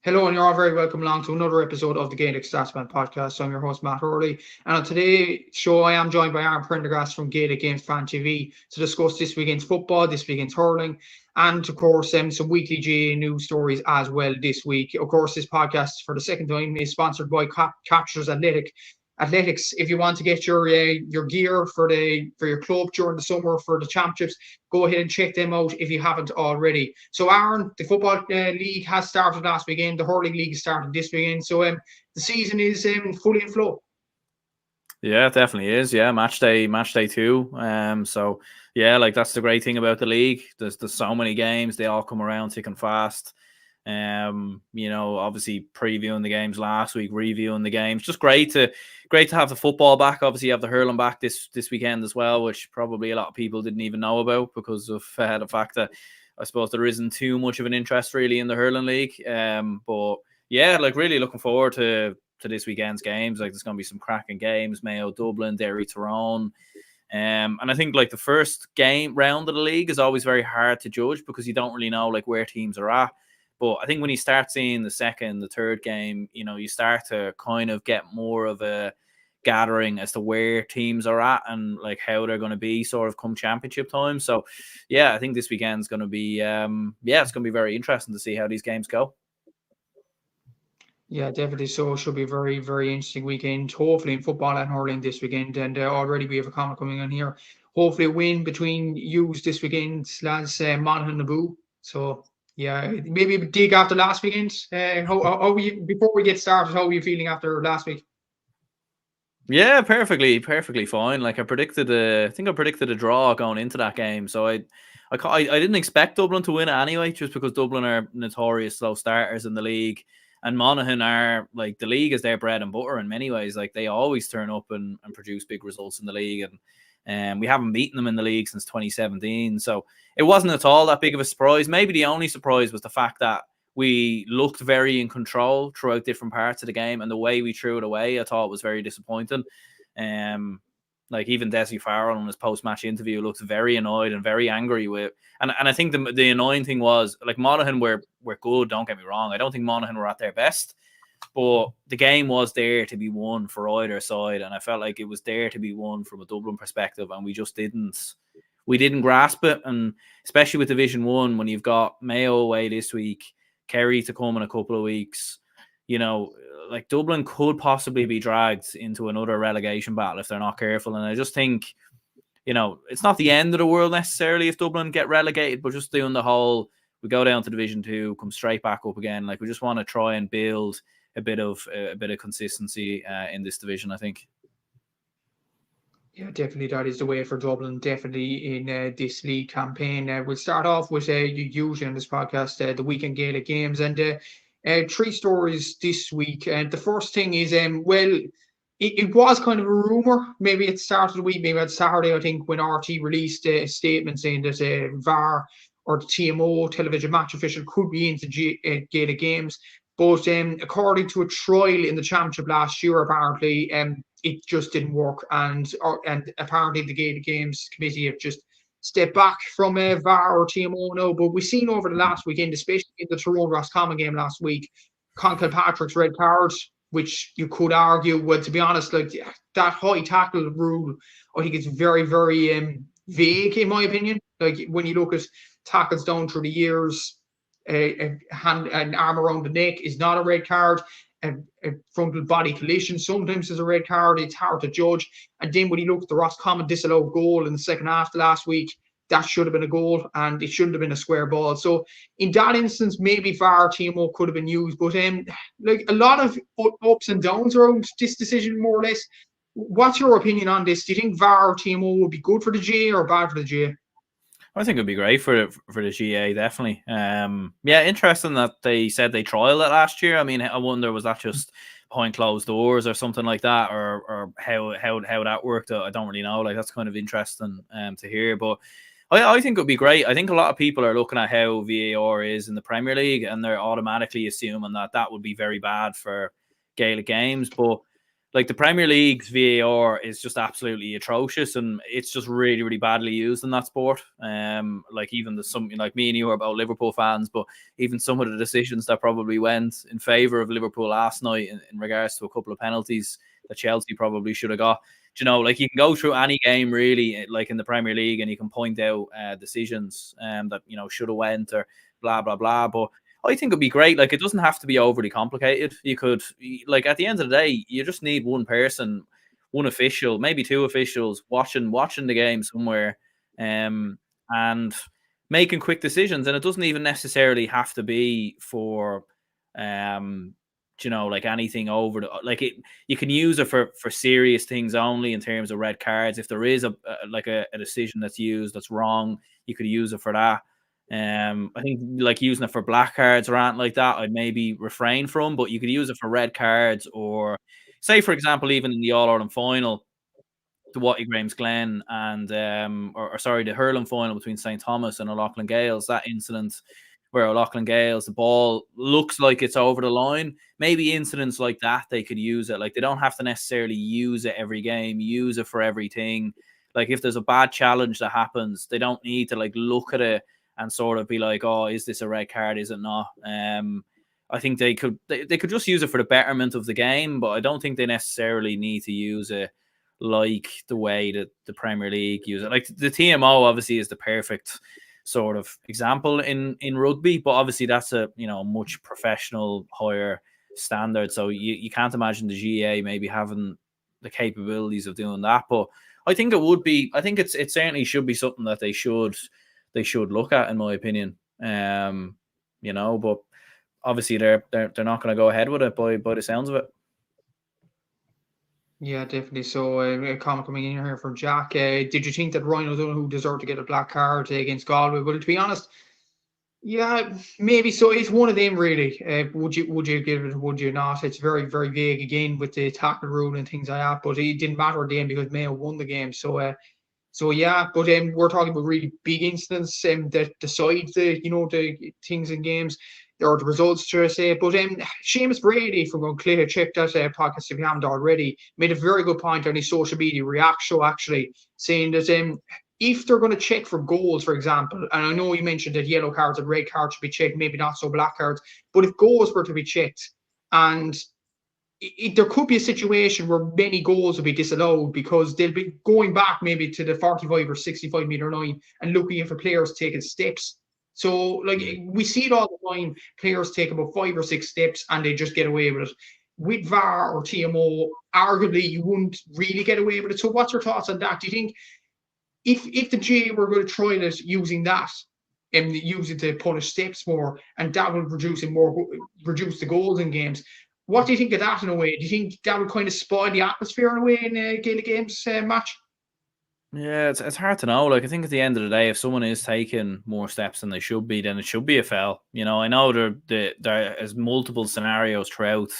Hello, and you're all very welcome along to another episode of the Gaelic Statsman podcast. I'm your host, Matt Hurley. And on today's show, I am joined by Aaron Prendergast from Gaelic Games Fan TV to discuss this weekend's football, this weekend's hurling, and of course, some weekly GA news stories as well this week. Of course, this podcast for the second time is sponsored by Captures Athletics. If you want to get your gear for your club during the summer for the championships, go ahead and check them out if you haven't already. So, Aaron, the football league has started last weekend. The hurling league is starting this weekend. So, the season is fully in flow. Yeah, it definitely is. Yeah, match day 2. So yeah, like that's the great thing about the league. There's so many games. They all come around thick and fast. Obviously previewing the games last week, reviewing the games. Just great to have the football back. Obviously, you have the hurling back this weekend as well, which probably a lot of people didn't even know about because of the fact that I suppose there isn't too much of an interest really in the hurling league. But yeah, like really looking forward to this weekend's games. Like there's going to be some cracking games: Mayo, Dublin, Derry, Tyrone. And I think like the first game round of the league is always very hard to judge because you don't really know like where teams are at. But I think when you start seeing the second, the third game, you start to kind of get more of a gathering as to where teams are at and like how they're going to be sort of come championship time. So yeah, I think this weekend's going to be, it's going to be very interesting to see how these games go. Yeah, definitely. So it should be a very, very interesting weekend. Hopefully in football and hurling this weekend. And already we have a comment coming on here. Hopefully a win between yous this weekend, lads, Monaghan and Naboo. So yeah, maybe a dig after last weekend. Before we get started, how are you feeling after last week? Yeah, perfectly fine. Like I predicted a draw going into that game. So I didn't expect Dublin to win it anyway, just because Dublin are notorious slow starters in the league. And Monaghan are like the league is their bread and butter in many ways. Like they always turn up and produce big results in the league. And we haven't beaten them in the league since 2017. So it wasn't at all that big of a surprise. Maybe the only surprise was the fact that we looked very in control throughout different parts of the game. And the way we threw it away, I thought was very disappointing. Like even Desi Farrell in his post-match interview looked very annoyed and very angry with. And I think the annoying thing was like Monaghan were good. Don't get me wrong. I don't think Monaghan were at their best, but the game was there to be won for either side, and I felt like it was there to be won from a Dublin perspective, and we just didn't. We didn't grasp it, and especially with Division 1, when you've got Mayo away this week, Kerry to come in a couple of weeks, like Dublin could possibly be dragged into another relegation battle if they're not careful. And I just think, it's not the end of the world necessarily if Dublin get relegated, but just doing the whole, we go down to Division 2, come straight back up again. Like we just want to try and build a bit of consistency in this division, I think. Yeah, definitely that is the way for Dublin, definitely in this league campaign. We'll start off with, usually on this podcast, the weekend Gaelic games. And 3 stories this week. And the first thing is, it was kind of a rumour. Maybe it started the week, maybe on Saturday, I think, when RT released a statement saying that VAR or the TMO, television match official, could be into Gaelic games. But according to a trial in the championship last year, apparently, it just didn't work. And apparently the Gaelic Games Committee have just stepped back from VAR or TMO now. But we've seen over the last weekend, especially in the Tyrone Roscommon game last week, Con Kilpatrick's red card, which you could argue, well, to be honest, like that high tackle rule, I think it's very, very vague, in my opinion. Like when you look at tackles down through the years, an arm around the neck is not a red card. A frontal body collision sometimes is a red card. It's hard to judge. And then when you look at the Roscommon disallowed goal in the second half of last week, that should have been a goal and it shouldn't have been a square ball. So in that instance, maybe VAR TMO could have been used. But like a lot of ups and downs around this decision, more or less. What's your opinion on this? Do you think VAR TMO would be good for the GA or bad for the GA? I think it'd be great for the GA, definitely. Interesting that they said they trialed it last year. I mean, I wonder, was that just behind closed doors or something like that, or how that worked? I don't really know. Like that's kind of interesting to hear. But I think it'd be great. I think a lot of people are looking at how VAR is in the Premier League, and they're automatically assuming that would be very bad for Gaelic games. But like the Premier League's VAR is just absolutely atrocious, and it's just really, really badly used in that sport. Like even something like me and you are about Liverpool fans, but even some of the decisions that probably went in favour of Liverpool last night in regards to a couple of penalties that Chelsea probably should have got. You know, like you can go through any game really, like in the Premier League, and you can point out decisions that should have went or blah blah blah. But I think it'd be great. Like, it doesn't have to be overly complicated. You could, like, at the end of the day, you just need one person, one official, maybe two officials watching the game somewhere, and making quick decisions. And it doesn't even necessarily have to be for, like anything over the like it. You can use it for serious things only in terms of red cards. If there is a decision that's used that's wrong, you could use it for that. I think like using it for black cards or anything like that, I'd maybe refrain from, but you could use it for red cards, or say, for example, even in the All Ireland final, the Watty Graham's Glen and or sorry, the hurling final between St. Thomas and O'Loughlin Gales, that incident where O'Loughlin Gales, the ball looks like it's over the line. Maybe incidents like that, they could use it. Like, they don't have to necessarily use it every game, use it for everything. Like, if there's a bad challenge that happens, they don't need to like look at it and sort of be like, oh, is this a red card? Is it not? I think they could just use it for the betterment of the game, but I don't think they necessarily need to use it like the way that the Premier League use it. Like, the TMO obviously is the perfect sort of example in rugby, but obviously that's a much professional, higher standard. So you can't imagine the GA maybe having the capabilities of doing that. But I think it would be. I think it certainly should be something that they should look at, in my opinion. But obviously they're not going to go ahead with it by the sounds of it. Yeah, definitely. So a comment coming in here from Jack. Did you think that Ryan O'Donoghue deserved to get a black card against Galway? Well, to be honest, yeah, maybe so. It's one of them, really. Would you give it? Would you not? It's very, very vague again with the tackle rule and things like that. But it didn't matter at the end because Mayo won the game. So yeah, but we're talking about really big incidents that decide the things in games or the results, should I say. But Seamus Brady from Unclear, check that podcast if you haven't already, made a very good point on his social media react show, actually, saying that if they're going to check for goals, for example, and I know you mentioned that yellow cards and red cards should be checked, maybe not so black cards, but if goals were to be checked, and there could be a situation where many goals will be disallowed because they'll be going back maybe to the 45 or 65 meter line and looking for players taking steps. So, like, we see it all the time. Players take about 5 or 6 steps and they just get away with it. With VAR or TMO, arguably, you wouldn't really get away with it. So, what's your thoughts on that? Do you think if the GA were going to try this using that and use it to punish steps more, and that would reduce the goals in games? What do you think of that in a way? Do you think that would kind of spoil the atmosphere in a way in a Gaelic Games match? Yeah, it's hard to know. Like, I think at the end of the day, if someone is taking more steps than they should be, then it should be a foul. I know there is multiple scenarios throughout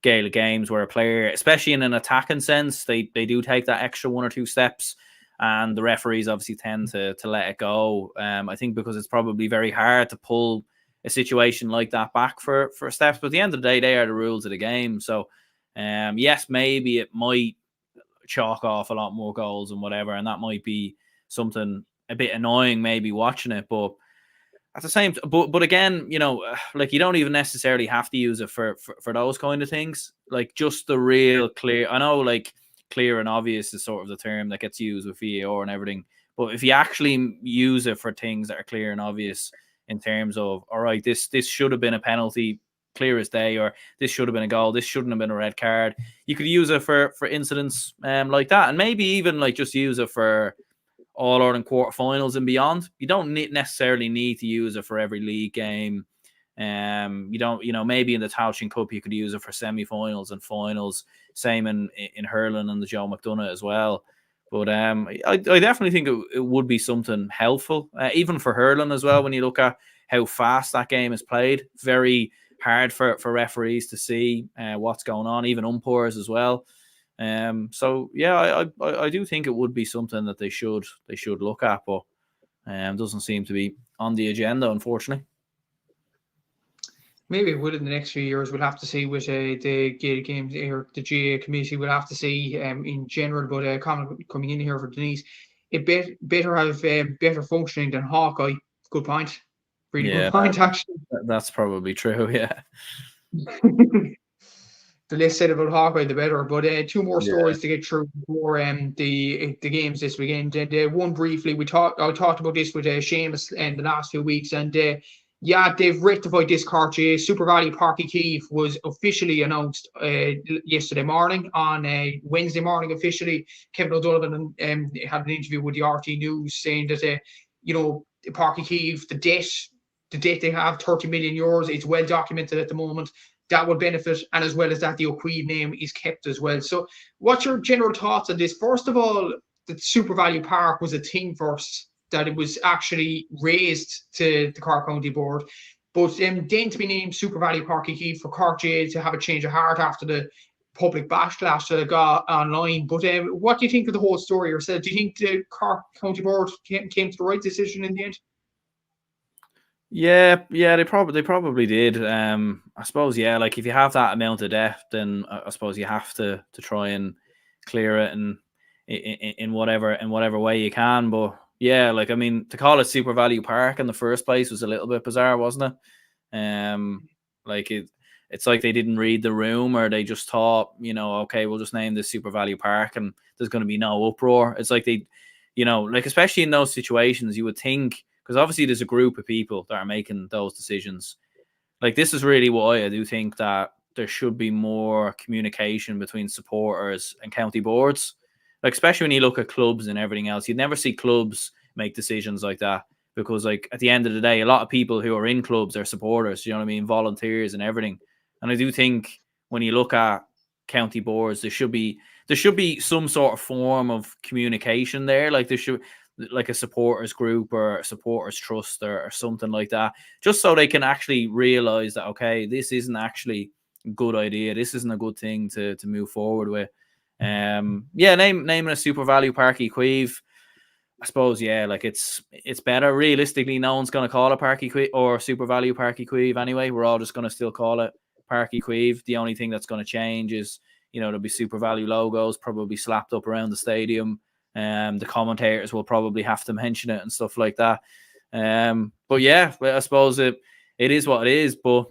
Gaelic games where a player, especially in an attacking sense, they do take that extra 1 or 2 steps, and the referees obviously tend to let it go. I think because it's probably very hard to pull a situation like that back for steps. But at the end of the day, they are the rules of the game. So, yes, maybe it might chalk off a lot more goals and whatever, and that might be something a bit annoying maybe watching it. But at the same but again, like, you don't even necessarily have to use it for those kind of things. Like, just the real clear, I know, like, clear and obvious is sort of the term that gets used with VAR and everything, but if you actually use it for things that are clear and obvious, in terms of, all right, this should have been a penalty, clear as day, or this should have been a goal, this shouldn't have been a red card. You could use it for incidents like that, and maybe even like just use it for All Ireland quarterfinals and beyond. You don't necessarily need to use it for every league game. You don't, maybe in the Tailteann Cup you could use it for semi-finals and finals. Same in hurling and the Joe McDonagh as well. But I definitely think it would be something helpful, even for hurling as well. When you look at how fast that game is played, very hard for referees to see what's going on, even umpires as well. So yeah, I do think it would be something that they should look at, but doesn't seem to be on the agenda, unfortunately. Maybe it will in the next few years. We'll have to see with the Gaelic Games or the GA committee. We'll have to see in general. But comment coming in here for Denise, it better have better functioning than Hawkeye. Good point. Really good Yeah, point, actually. that's probably true. Yeah. The less said about Hawkeye, the better. But two more Yeah. stories to get through before the games this weekend. And one briefly, I talked about this with Seamus in the last few weeks, and yeah, they've rectified this Cartier. Super Valley Park Keefe was officially announced yesterday morning on Wednesday morning. Officially, Kevin O'Donovan had an interview with the RT News saying that Park Keefe, the debt they have, €30 million. It's well documented at the moment. That would benefit, and as well as that, the O'Queen name is kept as well. So, what's your general thoughts on this? First of all, the Super Value Park was a thing first, that it was actually raised to the Cork County Board, but then to be named Super Value Park Keefe for Cork GA to have a change of heart after the public backlash that got online. But what do you think of the whole story yourself? Do you think the Cork County Board came to the right decision in the end? Yeah, they probably did. I suppose, yeah, like if you have that amount of debt, then I suppose you have to try and clear it and in whatever way you can. But yeah, like I mean, to call it Super Value Park in the first place was a little bit bizarre, wasn't it? Like it's like they didn't read the room, or they just thought, okay, we'll just name this Super Value Park and there's going to be no uproar. It's like they, like especially in those situations, you would think, because obviously there's a group of people that are making those decisions. Like this is really why I do think that there should be more communication between supporters and county boards. Like especially when you look at clubs and everything else, you'd never see clubs make decisions like that, because like at the end of the day, a lot of people who are in clubs are supporters. You know what I mean? Volunteers and everything. And I do think when you look at county boards, there should be some sort of form of communication there. Like there should, like a supporters group or a supporters trust or something like that, just so they can actually realize that, okay, this isn't actually a good idea. This isn't a good thing to move forward with. Naming a Super Value Park Queeve, I suppose, yeah, like it's better. Realistically, no one's going to call it Parky Queeve or Super Value Parky Queeve anyway. We're all just going to still call it Parky Queeve. The only thing that's going to change is, there'll be Super Value logos probably slapped up around the stadium. The commentators will probably have to mention it and stuff like that. But yeah, I suppose it is what it is. But,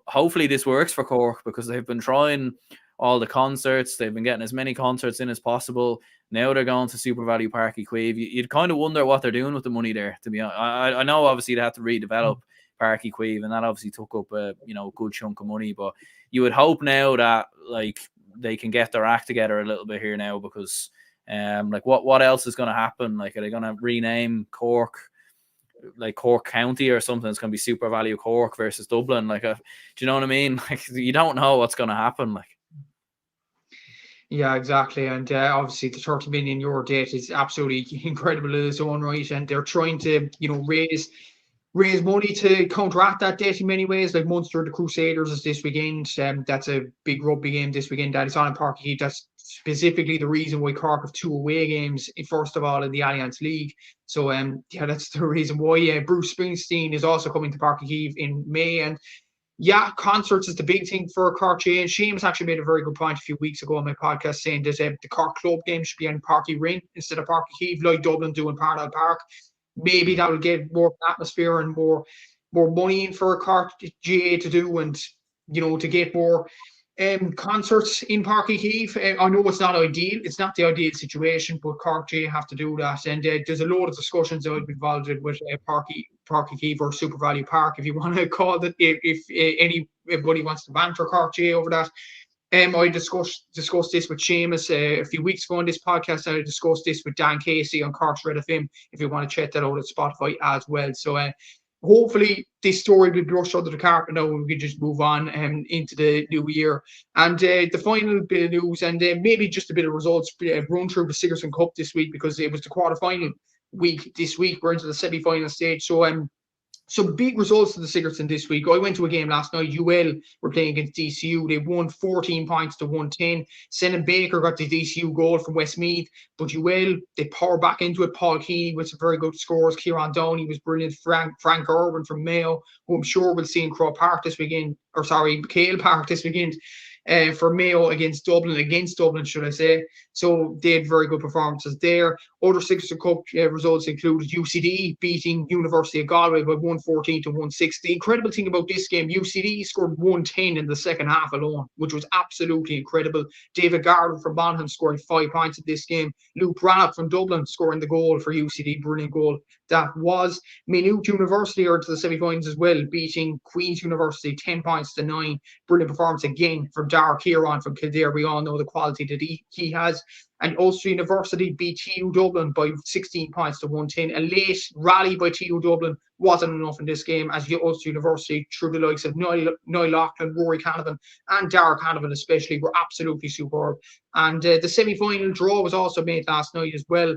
hopefully this works for Cork, because they've been trying all the concerts. They've been getting as many concerts in as possible. Now they're going to Super Value Park Queeve. You'd kind of wonder what they're doing with the money there, to be honest. I know obviously they had to redevelop Park Queeve, and that obviously took up a good chunk of money. But you would hope now that like they can get their act together a little bit here now, because like what else is going to happen? Like, are they going to rename Cork, like Cork County or something? It's going to be Super Value Cork versus Dublin. Like, do you know what I mean? Like, you don't know what's going to happen. Like, yeah, exactly. And obviously the €30 million debt is absolutely incredible in its own right. And they're trying to, raise money to counteract that debt in many ways. Like Munster, the Crusaders is this weekend. That's a big rugby game this weekend. That is on in Park Keefe. That's specifically the reason why Cork have 2 away games, first of all, in the Alliance League. So, that's the reason why. Bruce Springsteen is also coming to Park Keefe in May. And yeah, concerts is the big thing for Cork GA. And Seamus actually made a very good point a few weeks ago on my podcast, saying that the Cork Club game should be in Parky Ring instead of Parky Keefe, like Dublin doing Parnell Park. Maybe that will get more atmosphere and more money in for Cork GA to do, and to get more concerts in Parky Keefe. I know it's not ideal. It's not the ideal situation, but Cork GA have to do that. And there's a load of discussions that I've been involved in with Parky Keefe or Super Value Park, if you want to call it, if anybody wants to banter Cork GA over that. I discussed this with Seamus a few weeks ago on this podcast. I discussed this with Dan Casey on Cork's Red FM, if you want to check that out at Spotify as well. So hopefully this story will be brushed under the carpet now, and we can just move on into the new year. And the final bit of news, and maybe just a bit of results, run through the Sigerson Cup this week, because it was the quarterfinal week this week. We're into the semi-final stage. So Some big results to the Sigerson this week. I went to a game last night. UL were playing against DCU. They won 14 points to 110. Senan Baker got the DCU goal from Westmeath. But UL, they powered back into it. Paul Keeney with some very good scores. Kieran Downey was brilliant. Frank Irwin from Mayo, who I'm sure we'll see in Croke Park this weekend. Cale Park this weekend. For Mayo against Dublin, should I say. So they had very good performances there. Other Sigerson Cup results included UCD beating University of Galway by 114 to 160. The incredible thing about this game, UCD scored 110 in the second half alone, which was absolutely incredible. David Garland from Monaghan scoring 5 points in this game. Luke Brannock from Dublin scoring the goal for UCD, brilliant goal that was. Maynooth University are to the semi-finals as well, beating Queen's University 10 points to 9. Brilliant performance again from Dark Kieran from Kildare. We all know the quality that he has. And Ulster University beat TU Dublin by 16 points to 110. A late rally by TU Dublin wasn't enough in this game, as Ulster University, through the likes of Niall Loughlin, Rory Canavan, and Darragh Canavan especially, were absolutely superb. And the semi-final draw was also made last night as well.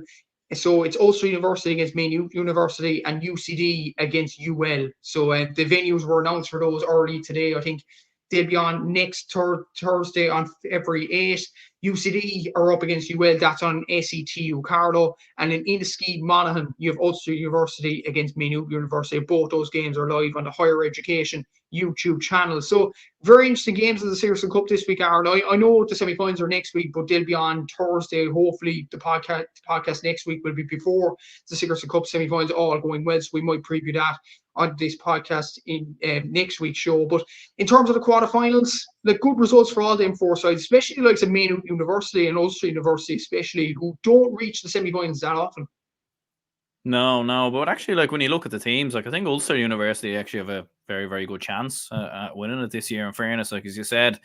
So it's Ulster University against Maynooth University and UCD against UL. So the venues were announced for those early today. I think they'll be on next Thursday on February 8th. UCD are up against UL. That's on SETU Carlow. And in Inniskeed, Monaghan, you have Ulster University against Maynooth University. Both those games are live on the Higher Education YouTube channel. So very interesting games in the Sigerson Cup this week, Aaron. I know the semi-finals are next week, but they'll be on Thursday. Hopefully the podcast next week will be before the Sigerson Cup semi-finals, all going well. So we might preview that on this podcast in next week's show. But in terms of the quarterfinals, like, good results for all them four sides, especially like some Maynooth University and Ulster University especially, who don't reach the semi-finals that often. No, but actually, like, when you look at the teams, like, I think Ulster University actually have a very, very good chance at winning it this year. In fairness, like, as you said,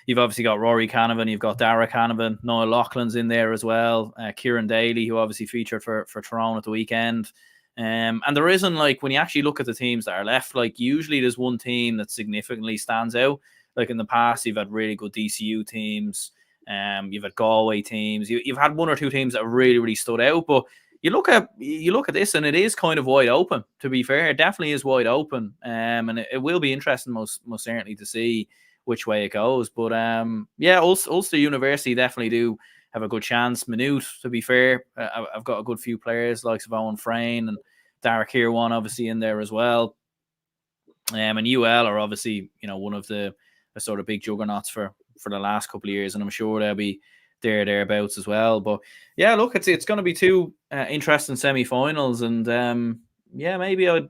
you've obviously got Rory Canavan, you've got Darragh Canavan, Niall Loughlin's in there as well, Kieran Daly, who obviously featured for Tyrone at the weekend. And there isn't, like, when you actually look at the teams that are left, like, usually there's one team that significantly stands out. Like, in the past, you've had really good DCU teams, you've had Galway teams, you've had one or two teams that have really, really stood out, but you look at this, and it is kind of wide open. To be fair, it definitely is wide open, and it will be interesting most certainly to see which way it goes. But yeah, Ulster University definitely do have a good chance. Maynooth, to be fair, I've got a good few players like Owen Frayne and Darragh Kieran obviously in there as well. And UL are obviously, you know, one of the sort of big juggernauts for the last couple of years, and I'm sure they'll be thereabouts as well. But yeah, look, it's going to be two interesting semi-finals, and yeah, maybe I'd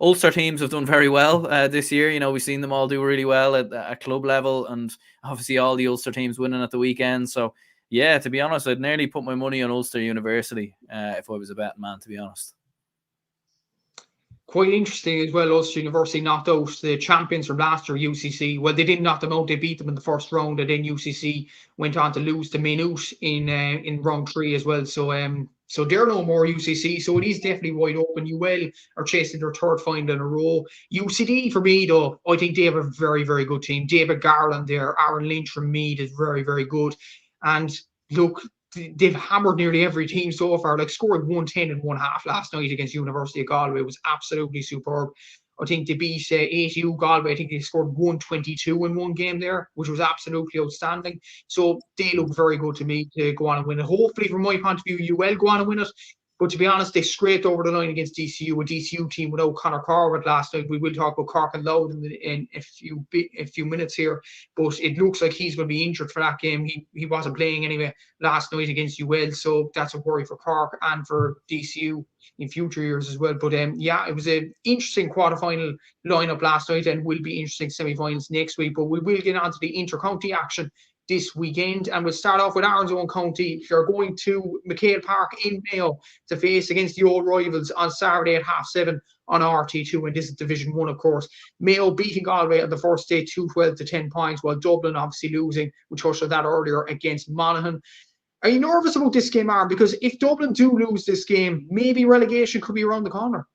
Ulster teams have done very well this year. You know, we've seen them all do really well at club level, and obviously all the Ulster teams winning at the weekend. So yeah, to be honest, I'd nearly put my money on Ulster University if I was a betting man, to be honest. Quite interesting as well, Ulster University knocked out the champions from last year, UCC. Well, they didn't knock them out, they beat them in the first round, and then UCC went on to lose to Maynooth in round 3 as well. So they're no more UCC, so it is definitely wide open. UL are chasing their third final in a row. UCD, for me, though, I think they have a very, very good team. David Garland there, Aaron Lynch from Meath is very, very good. And look, they've hammered nearly every team so far, like scoring 110 in one half last night against University of Galway was absolutely superb. I think they beat ATU Galway. I think they scored 122 in one game there, which was absolutely outstanding. So they look very good to me to go on and win it. Hopefully, from my point of view, UL go on and win it. But to be honest, they scraped over the line against DCU, a DCU team without Conor Corwin last night. We will talk about Cork and Louth in a few minutes here. But it looks like he's going to be injured for that game. He wasn't playing anyway last night against UL. So that's a worry for Cork and for DCU in future years as well. But yeah, it was an interesting quarterfinal lineup last night, and will be interesting semi-finals next week. But we will get on to the inter-county action this weekend, and we'll start off with Aaron's own county. They're going to McHale Park in Mayo to face against the old rivals on Saturday at 7:30 on RT2, and this is Division 1, of course. Mayo beating Galway on the first day 2-12 to 10 points, while Dublin obviously losing, we touched on that earlier, against Monaghan. Are you nervous about this game, Aaron? Because if Dublin do lose this game, maybe relegation could be around the corner.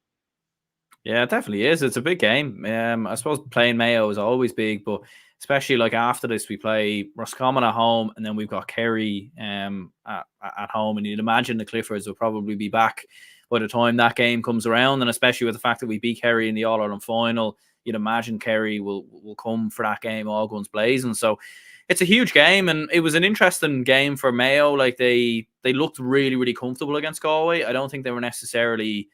Yeah, it definitely is. It's a big game. I suppose playing Mayo is always big, but especially like after this, we play Roscommon at home, and then we've got Kerry at home. And you'd imagine the Cliffords will probably be back by the time that game comes around, and especially with the fact that we beat Kerry in the All-Ireland final, you'd imagine Kerry will come for that game all guns blazing. So it's a huge game, and it was an interesting game for Mayo. Like they looked really, really comfortable against Galway. I don't think they were necessarily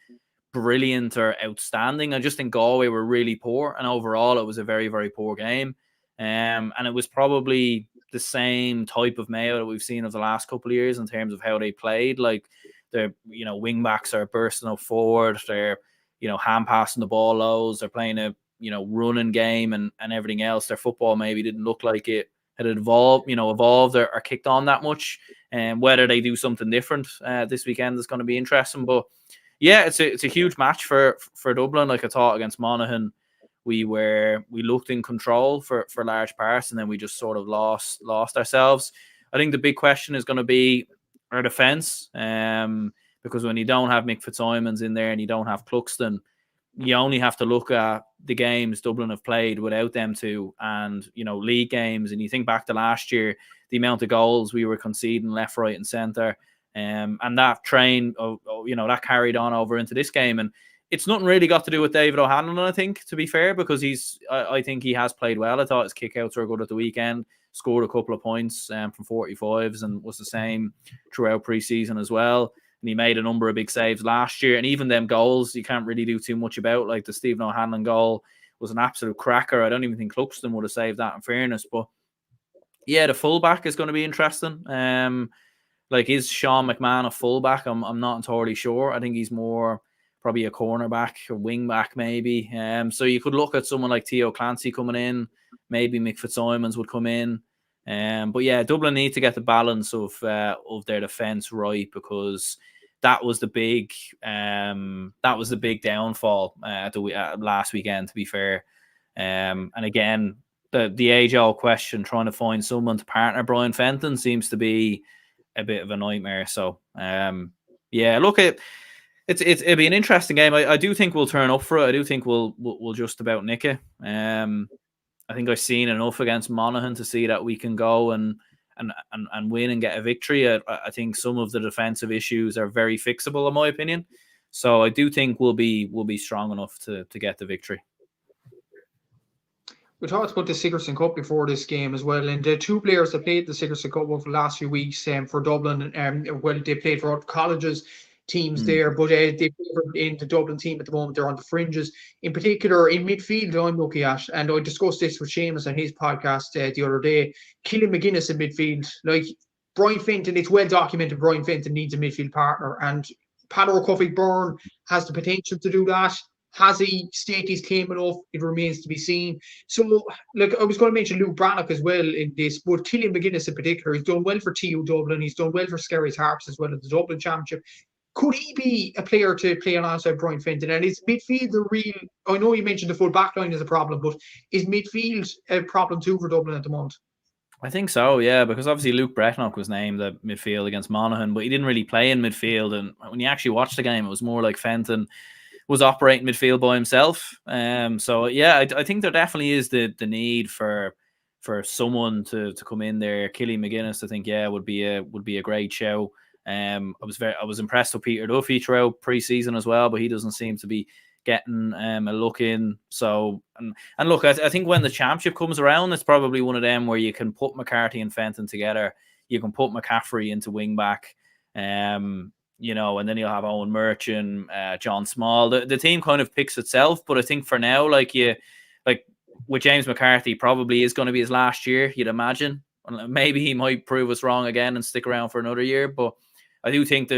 brilliant or outstanding. I just think Galway were really poor, and overall it was a very, very poor game. And it was probably the same type of Mayo that we've seen over the last couple of years in terms of how they played. Like their, wing backs are bursting up forward. They're, hand passing the ball lows. They're playing a, running game and everything else. Their football maybe didn't look like it had evolved or kicked on that much. And whether they do something different this weekend is going to be interesting. But yeah, it's a huge match for Dublin. Like I thought against Monaghan, we looked in control for large parts, and then we just sort of lost ourselves. I think the big question is going to be our defence, because when you don't have Mick Fitzsimons in there and you don't have Cluxton, you only have to look at the games Dublin have played without them two, and league games. And you think back to last year, the amount of goals we were conceding left, right, and centre, and that train of that carried on over into this game. And it's nothing really got to do with David O'Hanlon, I think, to be fair, because I think he has played well. I thought his kickouts were good at the weekend, scored a couple of points from 45s, and was the same throughout pre-season as well. And he made a number of big saves last year. And even them goals, you can't really do too much about. Like the Stephen O'Hanlon goal was an absolute cracker. I don't even think Cluxton would have saved that, in fairness. But yeah, the fullback is going to be interesting. Like, is Sean McMahon a fullback? I'm not entirely sure. I think he's more probably a cornerback or wing back maybe. So you could look at someone like Theo Clancy coming in. Maybe Mick Fitzsimons would come in. But yeah, Dublin need to get the balance of their defence right, because that was the big downfall last weekend, to be fair. And again, the age-old question, trying to find someone to partner Brian Fenton, seems to be a bit of a nightmare. So yeah, look, it'd be an interesting game. I do think we'll turn up for it. I do think we'll just about nick it. I think I've seen enough against Monaghan to see that we can go and win and get a victory. I think some of the defensive issues are very fixable, in my opinion. So I do think we'll be strong enough to get the victory. We talked about the Sigerson Cup before this game as well, and the two players that played the Sigerson Cup over the last few weeks for Dublin, they played for colleges teams there, but they play in the Dublin team at the moment. They're on the fringes. In particular, in midfield, I'm looking at, and I discussed this with Seamus on his podcast the other day, Killian McGuinness in midfield. Like Brian Fenton, it's well documented Brian Fenton needs a midfield partner, and Paddy O'Cuffey-Byrne has the potential to do that. Has he staked his claim enough? It remains to be seen. So, look, I was going to mention Luke Brannock as well in this, but Killian McGuinness in particular, he's done well for TU Dublin. He's done well for Skerry's Harps as well at the Dublin Championship. Could he be a player to play alongside Brian Fenton? And is midfield the real... I know you mentioned the full back line is a problem, but is midfield a problem too for Dublin at the moment? I think so, yeah, because obviously Luke Brecknock was named at midfield against Monaghan, but he didn't really play in midfield. And when you actually watched the game, it was more like Fenton was operating midfield by himself. So yeah, I think there definitely is the need for someone to come in there. Killian McGuinness, I think, would be a great show. I was impressed with Peter Duffy throughout pre-season as well, but he doesn't seem to be getting a look in. So and look, I think when the championship comes around, it's probably one of them where you can put McCarthy and Fenton together. You can put McCaffrey into wing back. And then you'll have Owen Merchant, John Small. The team kind of picks itself, but I think for now, like with James McCarthy, probably is going to be his last year, you'd imagine. Maybe he might prove us wrong again and stick around for another year, but I do think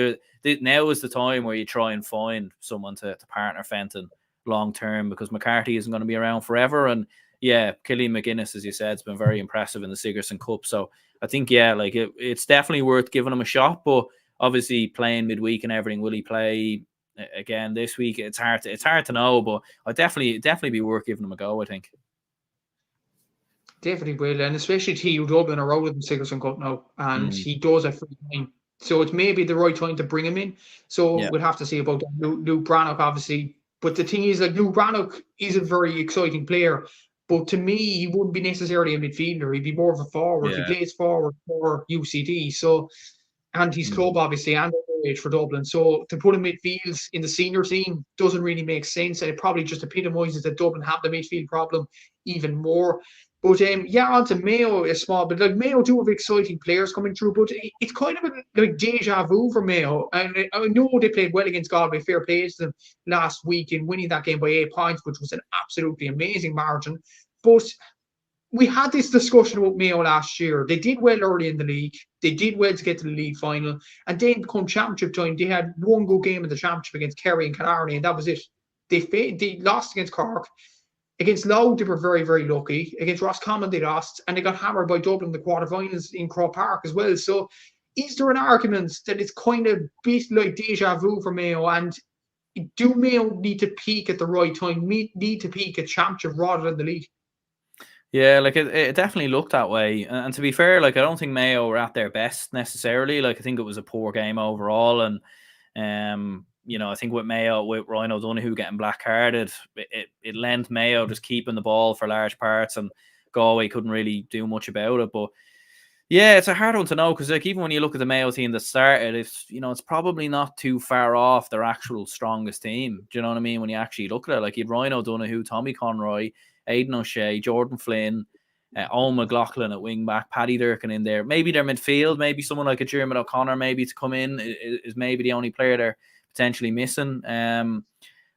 now is the time where you try and find someone to partner Fenton long term, because McCarthy isn't going to be around forever. And yeah, Killian McGuinness, as you said, has been very impressive in the Sigerson Cup. So I think, it's definitely worth giving him a shot, but obviously playing midweek and everything, will he play again this week? It's hard to know, but I'd definitely be worth giving him a go, I think. Definitely will, and especially TU Dublin are out of the Sigerson Cup now, and he does have free time. So it's maybe the right time to bring him in. So we'll have to see about that. Luke Brannock, obviously. But the thing is, like, Luke Brannock is a very exciting player, but to me, he wouldn't be necessarily a midfielder. He'd be more of a forward. He plays forward for UCD. So and his club, obviously, and age for Dublin. So to put him midfield in the senior team doesn't really make sense, and it probably just epitomises that Dublin have the midfield problem even more. But yeah, on to Mayo is small, but like Mayo do have exciting players coming through, but it's kind of like deja vu for Mayo. And I know they played well against Galway, fair play to them last week in winning that game by 8 points, which was an absolutely amazing margin. But we had this discussion about Mayo last year. They did well early in the league. They did well to get to the league final. And then come championship time, they had one good game in the championship against Kerry and Killarney, and that was it. They lost against Cork. Against Louth, they were very, very lucky. Against Roscommon, they lost. And they got hammered by Dublin in the quarterfinals in Croke Park as well. So is there an argument that it's kind of a bit like deja vu for Mayo? And do Mayo need to peak at the right time, need to peak at championship rather than the league? Yeah, like it definitely looked that way. And to be fair, like I don't think Mayo were at their best necessarily. Like I think it was a poor game overall. And I think with Mayo, with Ryan O'Donoghue getting black carded, it lent Mayo just keeping the ball for large parts, and Galway couldn't really do much about it. But yeah, it's a hard one to know, because like even when you look at the Mayo team that started, it's probably not too far off their actual strongest team. Do you know what I mean? When you actually look at it, like you had Ryan O'Donoghue, Tommy Conroy, Aidan O'Shea, Jordan Flynn, Owen McLaughlin at wing back, Paddy Durkin in there. Maybe their midfield, maybe someone like a Jeremy O'Connor maybe to come in is maybe the only player they're potentially missing.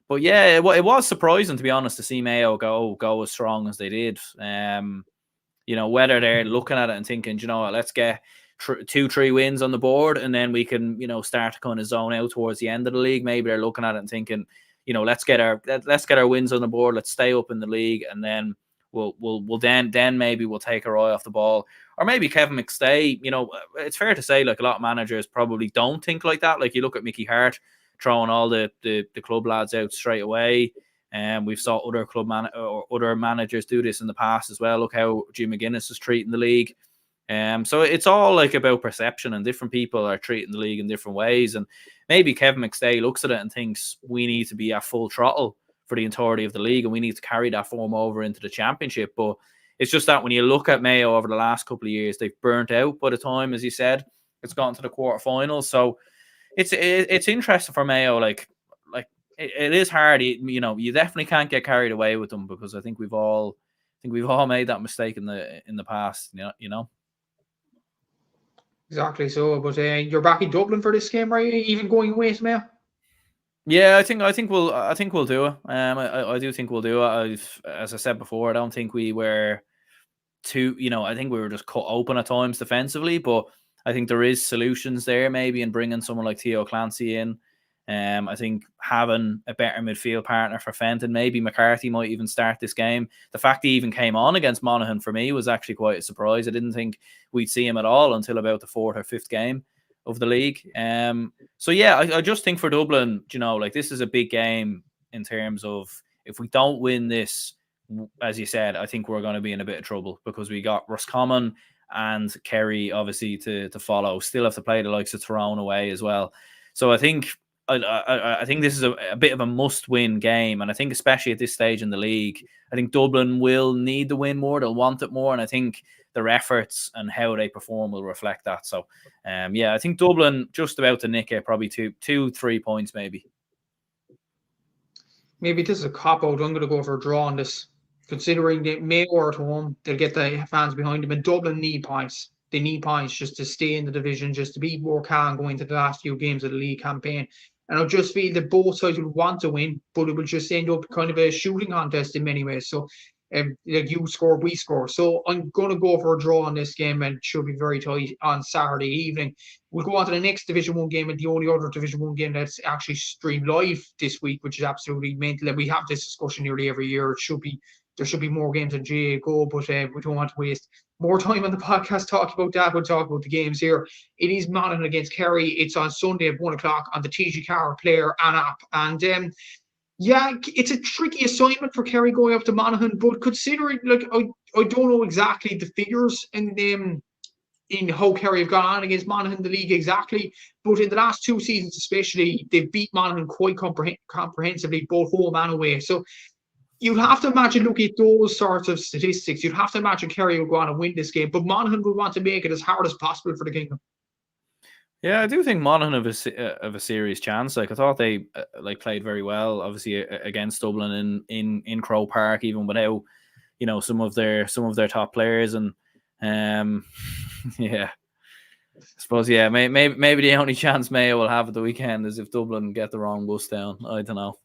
But yeah, it was surprising, to be honest, to see Mayo go as strong as they did. Whether they're looking at it and thinking, let's get 2-3 wins on the board, and then we can, start to kind of zone out towards the end of the league. Maybe they're looking at it and thinking, let's get our wins on the board, let's stay up in the league, and then we'll then maybe we'll take our eye off the ball. Or maybe Kevin McStay, it's fair to say, like a lot of managers probably don't think like that. Like you look at Mickey Hart throwing all the club lads out straight away. And we've saw other other managers do this in the past as well. Look how Jim McGuinness is treating the league. So it's all like about perception, and different people are treating the league in different ways. And maybe Kevin McStay looks at it and thinks we need to be at full throttle for the entirety of the league, and we need to carry that form over into the championship. But it's just that when you look at Mayo over the last couple of years, they've burnt out by the time, as you said, it's gone to the quarterfinals. So it's interesting for Mayo. Like it is hard. You definitely can't get carried away with them, because I think we've all made that mistake in the past. Exactly so. But you're back in Dublin for this game, right? Even going away to Mayo? Yeah, I think we'll do it. I do think we'll do it. As I said before, I don't think we were too. I think we were just cut open at times defensively, but I think there is solutions there, maybe in bringing someone like Theo Clancy in. I think having a better midfield partner for Fenton, maybe McCarthy might even start this game. The fact he even came on against Monaghan for me was actually quite a surprise. I didn't think we'd see him at all until about the 4th or 5th game of the league. So yeah, I just think for Dublin, this is a big game in terms of, if we don't win this, as you said, I think we're going to be in a bit of trouble, because we got Roscommon and Kerry obviously to follow. Still have to play the likes of Tyrone away as well. So I think this is a bit of a must-win game, and I think especially at this stage in the league, I think Dublin will need the win more. They'll want it more, and I think their efforts and how they perform will reflect that. So, I think Dublin just about to nick it, probably 2-3 points maybe. Maybe this is a cop-out. I'm going to go for a draw on this. Considering they Mayo are at home, they'll get the fans behind them, and Dublin need points. They need points just to stay in the division, just to be more calm going into the last few games of the league campaign. And I just feel that both sides will want to win, but it will just end up kind of a shooting contest in many ways. So, like you score, we score. So I'm going to go for a draw on this game, and it should be very tight on Saturday evening. We'll go on to the next Division 1 game, and the only other Division 1 game that's actually streamed live this week, which is absolutely mental. And we have this discussion nearly every year. There should be more games in GA Go, but we don't want to waste more time on the podcast talking about that. We'll talk about the games here. It is Monaghan against Kerry. It's on Sunday at 1 o'clock on the TG Car Player and app. And it's a tricky assignment for Kerry going up to Monaghan, but considering, I don't know exactly the figures in how Kerry have gone on against Monaghan in the league exactly, but in the last 2 seasons especially, they've beat Monaghan quite comprehensively, both home and away. So you'd have to imagine, looking at those sorts of statistics, you'd have to imagine Kerry will go on and win this game, but Monaghan will want to make it as hard as possible for the Kingdom. Yeah, I do think Monaghan have a serious chance. Like I thought they like played very well, obviously against Dublin in Crow Park, even without some of their top players, and um, yeah, I suppose maybe the only chance Mayo will have at the weekend is if Dublin get the wrong bus down. I don't know,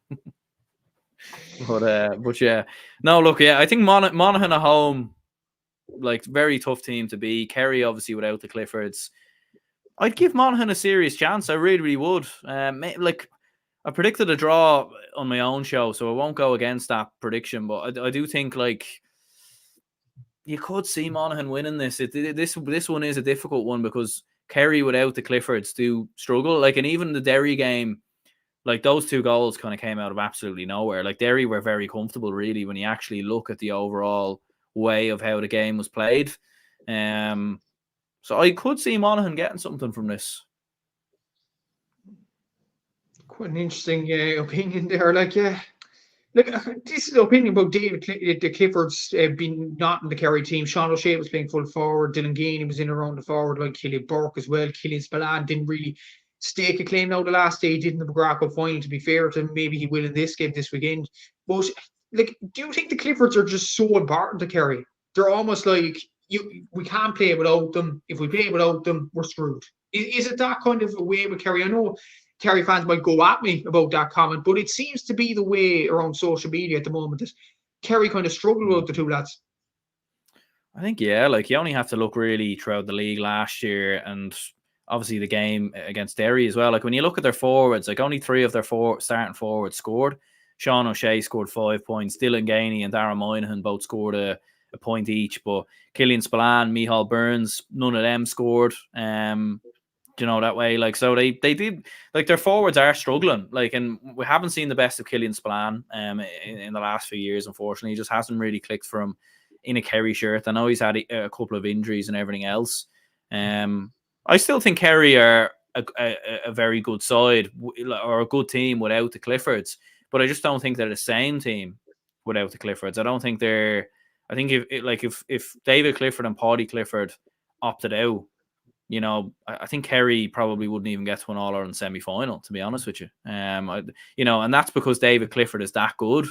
but yeah, no, look, yeah, I think Monaghan at home, like very tough team to beat. Kerry obviously without the Cliffords. I'd give Monaghan a serious chance. I really, really would. Like I predicted a draw on my own show, so I won't go against that prediction. But I do think like you could see Monaghan winning this. This one is a difficult one because Kerry without the Cliffords do struggle. Like, and even the Derry game, like those two goals kind of came out of absolutely nowhere. Like Derry were very comfortable, really, when you actually look at the overall way of how the game was played. So I could see Monaghan getting something from this. Quite an interesting opinion there. Like, yeah, look, this is the opinion about the Cliffords being not in the Kerry team. Sean O'Shea was playing full forward. Dylan Gainey was in around the forward, like Killian Burke as well. Killian Spillane didn't really stake a claim now the last day. He did in the McGrath Cup final, to be fair to him. Maybe he will in this game this weekend. But, like, do you think the Cliffords are just so important to Kerry? They're almost like, we can't play without them. If we play without them, we're screwed. Is it that kind of a way with Kerry? I know Kerry fans might go at me about that comment, but it seems to be the way around social media at the moment that Kerry kind of struggle with the two lads. I think, yeah, like you only have to look really throughout the league last year and obviously the game against Derry as well. Like when you look at their forwards, like only 3 of their starting forwards scored. Sean O'Shea scored 5 points. Dylan Gainey and Darren Moynihan both scored a point each. But Killian Spillane, Micheál Burns, none of them scored. That way, like, so they did, like, their forwards are struggling, like, and we haven't seen the best of Killian Spillane in the last few years. Unfortunately, he just hasn't really clicked for him in a Kerry shirt. I know he's had a couple of injuries and everything else. I still think Kerry are a very good side or a good team without the Cliffords, but I just don't think they're the same team without the Cliffords. I don't think they're. I think if David Clifford and Paddy Clifford opted out, I think Kerry probably wouldn't even get to an All-Ireland semi-final, to be honest with you. And that's because David Clifford is that good.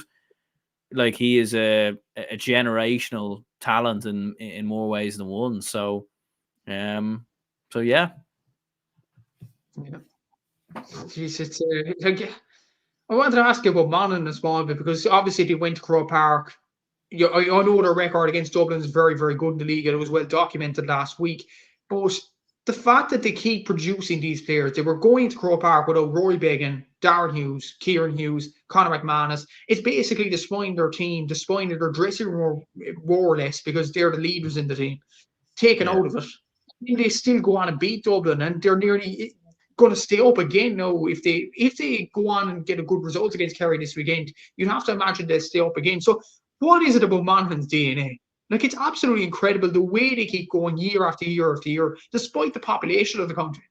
Like, he is a generational talent in more ways than one. So yeah. Yeah. Jeez, it's like, I wanted to ask you about Monaghan a small bit because obviously they went to Crow Park. I know their record against Dublin is very, very good in the league, and it was well documented last week. But the fact that they keep producing these players, they were going to Crow Park without Rory Beggan, Darren Hughes, Kieran Hughes, Conor McManus. It's basically the spine of their team, the spine of their dressing room, more or less, because they're the leaders in the team, taken out of it. And they still go on and beat Dublin, and they're nearly going to stay up again now. If they go on and get a good result against Kerry this weekend, you'd have to imagine they'll stay up again. So what is it about Monaghan's DNA? Like, it's absolutely incredible the way they keep going year after year after year, despite the population of the country.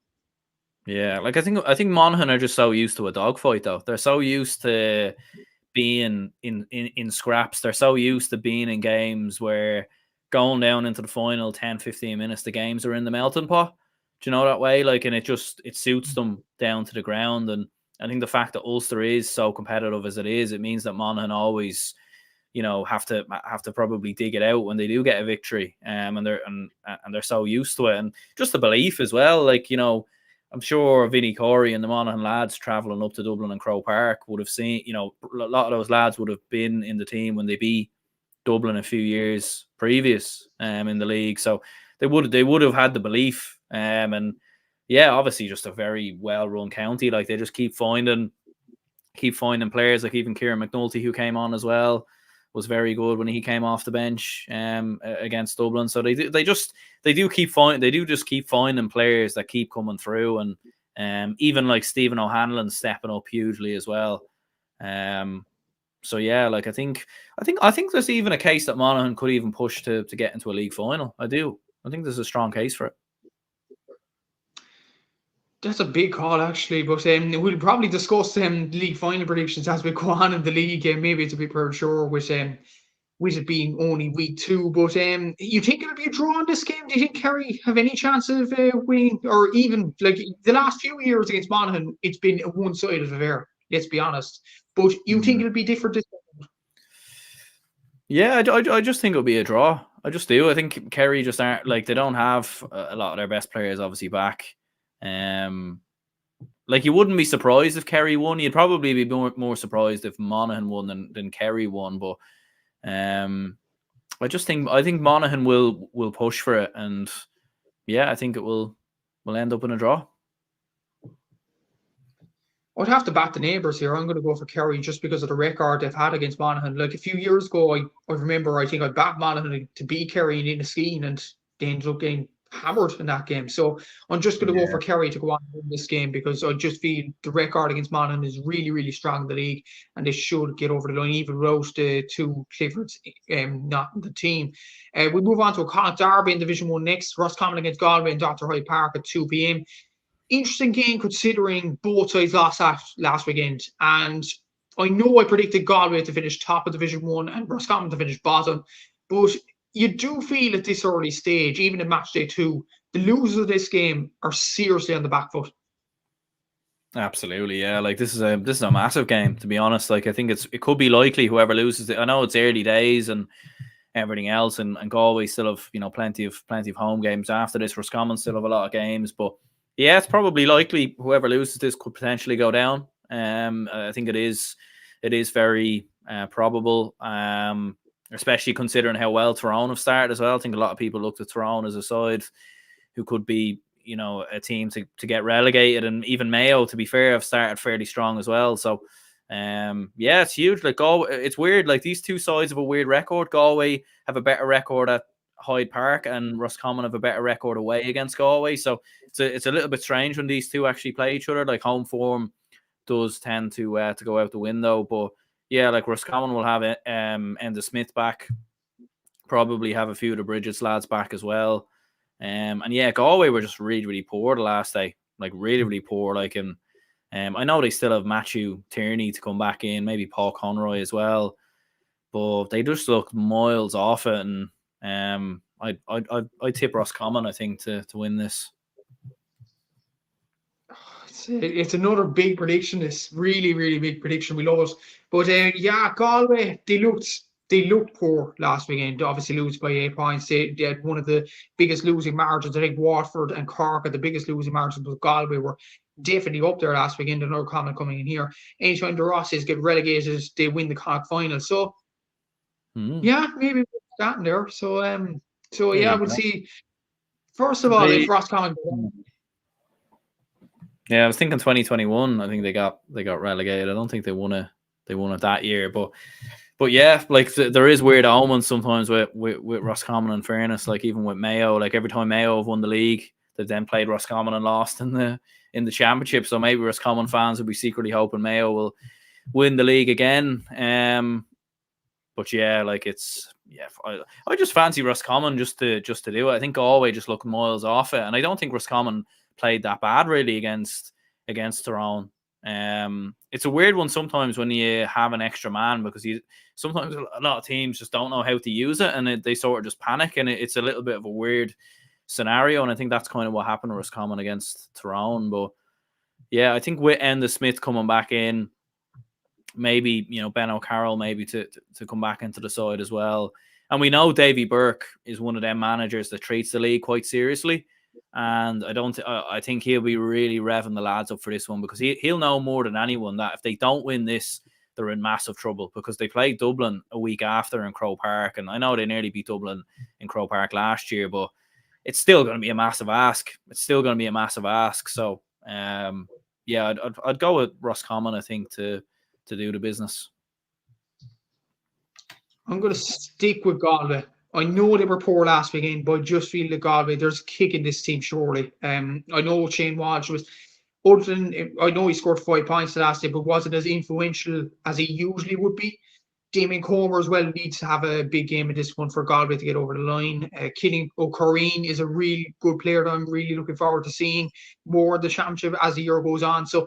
Yeah, like I think Monaghan are just so used to a dogfight, though. They're so used to being in scraps. They're so used to being in games where going down into the final 10, 15 minutes, the games are in the melting pot. Do you know that way? Like, and it suits them down to the ground. And I think the fact that Ulster is so competitive as it is, it means that Monaghan always, have to probably dig it out when they do get a victory. And they're so used to it. And just the belief as well, like, I'm sure Vinnie Corey and the Monaghan lads travelling up to Dublin and Crow Park would have seen, a lot of those lads would have been in the team when they beat Dublin a few years previous in the league. So they would have had the belief. And yeah, obviously just a very well-run county. Like, they just keep finding players, like even Kieran McNulty, who came on as well, was very good when he came off the bench against Dublin. So they just keep finding players that keep coming through, and even like Stephen O'Hanlon stepping up hugely as well. So yeah, like I think there's even a case that Monaghan could even push to get into a league final. I think there's a strong case for it. That's a big call, actually, but we'll probably discuss league final predictions as we go on in the league. Maybe it's a bit premature with with it being only week 2. But you think it'll be a draw in this game? Do you think Kerry have any chance of winning? Or even like the last few years against Monaghan, it's been a one-sided affair, let's be honest. But you think it'll be different this time? Yeah, I just think it'll be a draw. I just do. I think Kerry just aren't, like, they don't have a lot of their best players obviously back. Like, you wouldn't be surprised if Kerry won. You'd probably be more surprised if Monaghan won than Kerry won. But I think Monaghan will push for it, and yeah, I think it will end up in a draw. I'd have to back the neighbours here. I'm going to go for Kerry just because of the record they've had against Monaghan. Like a few years ago, I remember I think I backed Monaghan to beat Kerry in Inniskeen, and they ended up getting hammered in that game. So I'm just going to go for Kerry to go on in this game because I just feel the record against Monaghan is really, really strong in the league, and they should get over the line, even roast the two Cliffords, not the team. We move on to a Connacht derby in Division 1 next. Roscommon against Galway in Dr. Hyde Park at 2 p.m. Interesting game considering both sides lost last weekend. And I know I predicted Galway to finish top of Division 1 and Roscommon to finish bottom. But you do feel at this early stage, even in match day 2, the losers of this game are seriously on the back foot. Absolutely, yeah. Like, this is a massive game, to be honest. Like, I think it could be likely whoever loses it. I know it's early days and everything else, and Galway still have, plenty of home games after this. Roscommon still have a lot of games, but yeah, it's probably likely whoever loses this could potentially go down. I think it is very probable, especially considering how well Tyrone have started as well. I think a lot of people looked at Tyrone as a side who could be, a team to get relegated, and even Mayo, to be fair, have started fairly strong as well. So, yeah, it's huge. Like, it's weird. Like, these two sides have a weird record. Galway have a better record at Hyde Park, and Roscommon have a better record away against Galway. So it's a little bit strange when these two actually play each other. Like, home form does tend to go out the window. But yeah, like, Roscommon will have Enda Smith back, probably have a few of the Bridget's lads back as well. And yeah, Galway were just really, really poor the last day. Like, really, really poor. Like, and I know they still have Matthew Tierney to come back in, maybe Paul Conroy as well, but they just look miles off it. And I tip Roscommon, I think, to win this. It's another big prediction. It's really, really big prediction. We love it. But yeah, Galway, they looked poor last weekend. Obviously, lose by 8 points. They had one of the biggest losing margins. I think Waterford and Cork are the biggest losing margins, but Galway were definitely up there last weekend. Another comment coming in here. Anytime the Rosses get relegated, they win the Connacht final. So yeah, maybe we're starting there. So yeah, we'll see. First of all, if Roscommon. Yeah, I was thinking 2021. I think they got relegated. I don't think they won it that year. But yeah, like, there is weird omens sometimes with Roscommon, in fairness. Like, even with Mayo, like, every time Mayo have won the league, they've then played Roscommon and lost in the championship. So maybe Roscommon fans will be secretly hoping Mayo will win the league again. But yeah, like, I just fancy Roscommon just to do it. I think Galway just look miles off it, and I don't think Roscommon played that bad really against Tyrone. It's a weird one sometimes when you have an extra man, because sometimes a lot of teams just don't know how to use it, and they sort of just panic, and it's a little bit of a weird scenario. And I think that's kind of what happened to Roscommon against Tyrone. But yeah, I think with Enda Smith coming back in, maybe, Ben O'Carroll maybe to come back into the side as well. And we know Davy Burke is one of them managers that treats the league quite seriously. And I think he'll be really revving the lads up for this one, because he'll know more than anyone that if they don't win this, they're in massive trouble, because they played Dublin a week after in Croke Park. And I know they nearly beat Dublin in Croke Park last year, but it's still going to be a massive ask. So, yeah, I'd go with Roscommon, I think, to do the business. I'm going to stick with Galway. I know they were poor last weekend, but I just feel that Galway, there's a kick in this team, surely. I know Shane Walsh was, I know he scored 5 points the last day, but wasn't as influential as he usually would be. Damien Comer as well needs to have a big game in this one for Galway to get over the line. Killing O'Corrine is a really good player that I'm really looking forward to seeing more of the championship as the year goes on. So,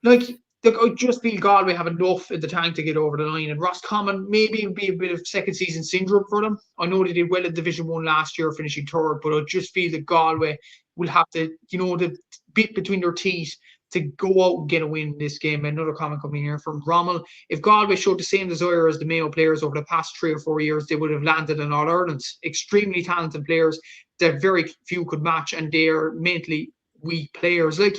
like, look, I just feel Galway have enough in the tank to get over the line. And Roscommon, maybe it'll be a bit of second season syndrome for them. I know they did well in Division 1 last year, finishing third, but I just feel that Galway will have to, the bit between their teeth to go out and get a win in this game. Another comment coming here from Rommel. If Galway showed the same desire as the Mayo players over the past 3 or 4 years, they would have landed in All-Ireland. Extremely talented players that very few could match, and they are mentally weak players. Like,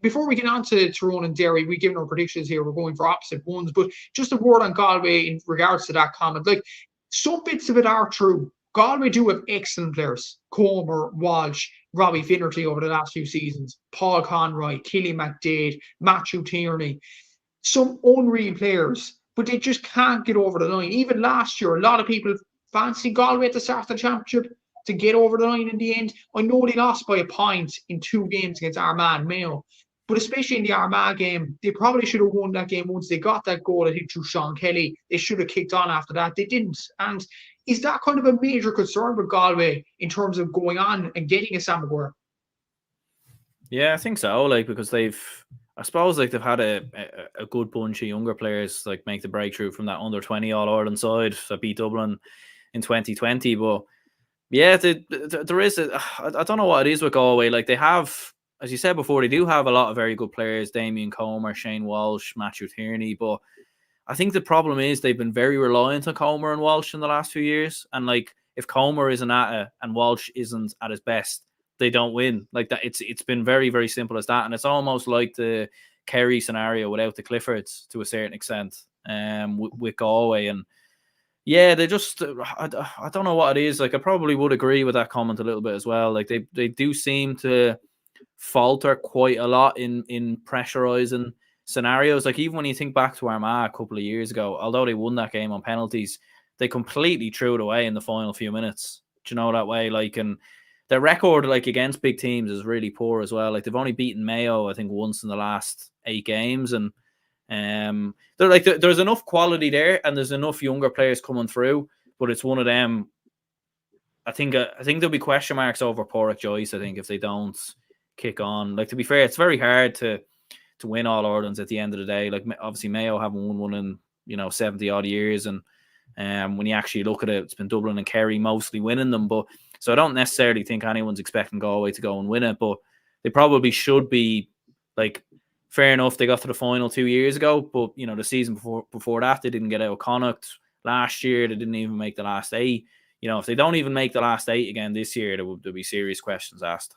before we get on to Tyrone and Derry, we've given our predictions here. We're going for opposite ones, but just a word on Galway in regards to that comment. Like, some bits of it are true. Galway do have excellent players. Comer, Walsh, Robbie Finnerty over the last few seasons, Paul Conroy, Killy McDade, Matthew Tierney. Some unreal players, but they just can't get over the line. Even last year, a lot of people fancy Galway at the start of the championship to get over the line in the end. I know they lost by a point in 2 games against Armagh and Mayo, but especially in the Armagh game, they probably should have won that game once they got that goal that hit through Sean Kelly. They should have kicked on after that. They didn't. And is that kind of a major concern with Galway in terms of going on and getting a Sam Maguire? Yeah, I think so. Like, because they've had a good bunch of younger players like make the breakthrough from that under 20 All-Ireland side that beat Dublin in 2020. But yeah, there is I don't know what it is with Galway. Like, they have, as you said before, they do have a lot of very good players: Damien Comer, Shane Walsh, Matthew Tierney. But I think the problem is they've been very reliant on Comer and Walsh in the last few years. And like, if Comer isn't at it and Walsh isn't at his best, they don't win. Like that, it's been very, very simple as that. And it's almost like the Kerry scenario without the Cliffords to a certain extent, with Galway. And yeah, they just, I don't know what it is. Like, I probably would agree with that comment a little bit as well. Like, they do seem to falter quite a lot in pressurizing scenarios. Like, even when you think back to Armagh a couple of years ago, although they won that game on penalties, they completely threw it away in the final few minutes. Do you know that way? Like, and their record, like, against big teams is really poor as well. Like, they've only beaten Mayo, I think, once in the last 8 games. And they're like, there's enough quality there, and there's enough younger players coming through. But it's one of them. I think there'll be question marks over Porrick Joyce, I think, if they don't kick on. Like, to be fair, it's very hard to win All Irelands at the end of the day. Like, obviously Mayo haven't won one in 70 odd years, and when you actually look at it, it's been Dublin and Kerry mostly winning them. But so I don't necessarily think anyone's expecting Galway to go and win it, but they probably should be. Like, fair enough, they got to the final 2 years ago, but the season before that, they didn't get out of Connacht. Last year, they didn't even make the last 8. If they don't even make the last 8 again this year, there'll be serious questions asked.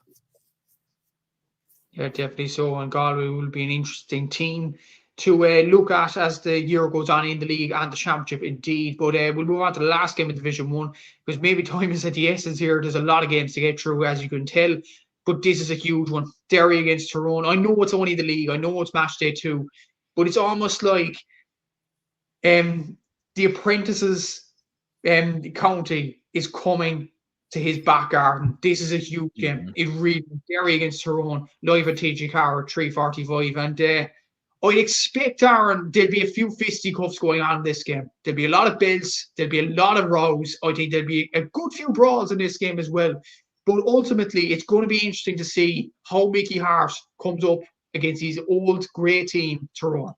Yeah, definitely so. And Galway will be an interesting team to look at as the year goes on in the league and the championship, indeed. But we'll move on to the last game of Division 1, because maybe time is at the essence here. There's a lot of games to get through, as you can tell. But this is a huge one. Derry against Tyrone. I know it's only the league. I know it's match day 2. But it's almost like the apprentices county is coming to his back garden. This is a huge game. It really, Derry against Tyrone, live at TG Car at 3:45. And I'd expect, Aaron, there'll be a few fisticuffs going on in this game. There'll be a lot of belts. There'll be a lot of rows. I think there'll be a good few brawls in this game as well. But ultimately, it's going to be interesting to see how Mickey Hart comes up against his old great team, Tyrone.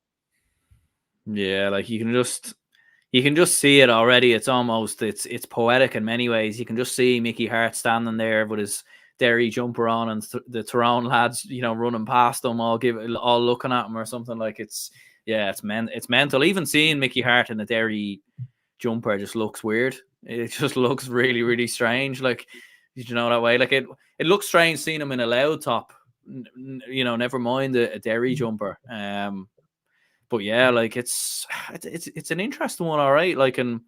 Yeah, like, you can just see it already. It's almost, it's poetic in many ways. You can just see Mickey Hart standing there with his Derry jumper on, and the Tyrone lads, running past him, all looking at him or something. Like, it's mental. Even seeing Mickey Hart in the Derry jumper just looks weird. It just looks really, really strange. Like, that way? Like, it looks strange seeing him in a loud top. Never mind a Derry jumper. But yeah, like, it's an interesting one, all right. Like, and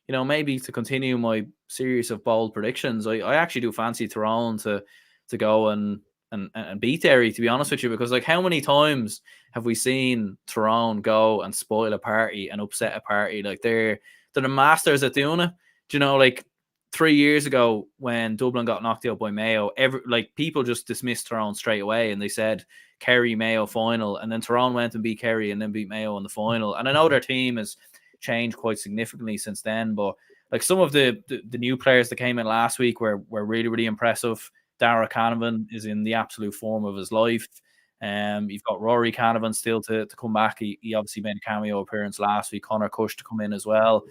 maybe to continue my series of bold predictions, I actually do fancy Tyrone to go and beat Derry, to be honest with you, because, like, how many times have we seen Tyrone go and spoil a party and upset a party? Like, they're the masters at doing it. Like, 3 years ago when Dublin got knocked out by Mayo, people just dismissed Tyrone straight away, and they said Kerry Mayo final, and then Tyrone went and beat Kerry and then beat Mayo in the final. And I know their team has changed quite significantly since then, but like, some of the new players that came in last week were really, really impressive. Dara Canavan is in the absolute form of his life. You've got Rory Canavan still to come back. He obviously made a cameo appearance last week. Connor Cush to come in as well.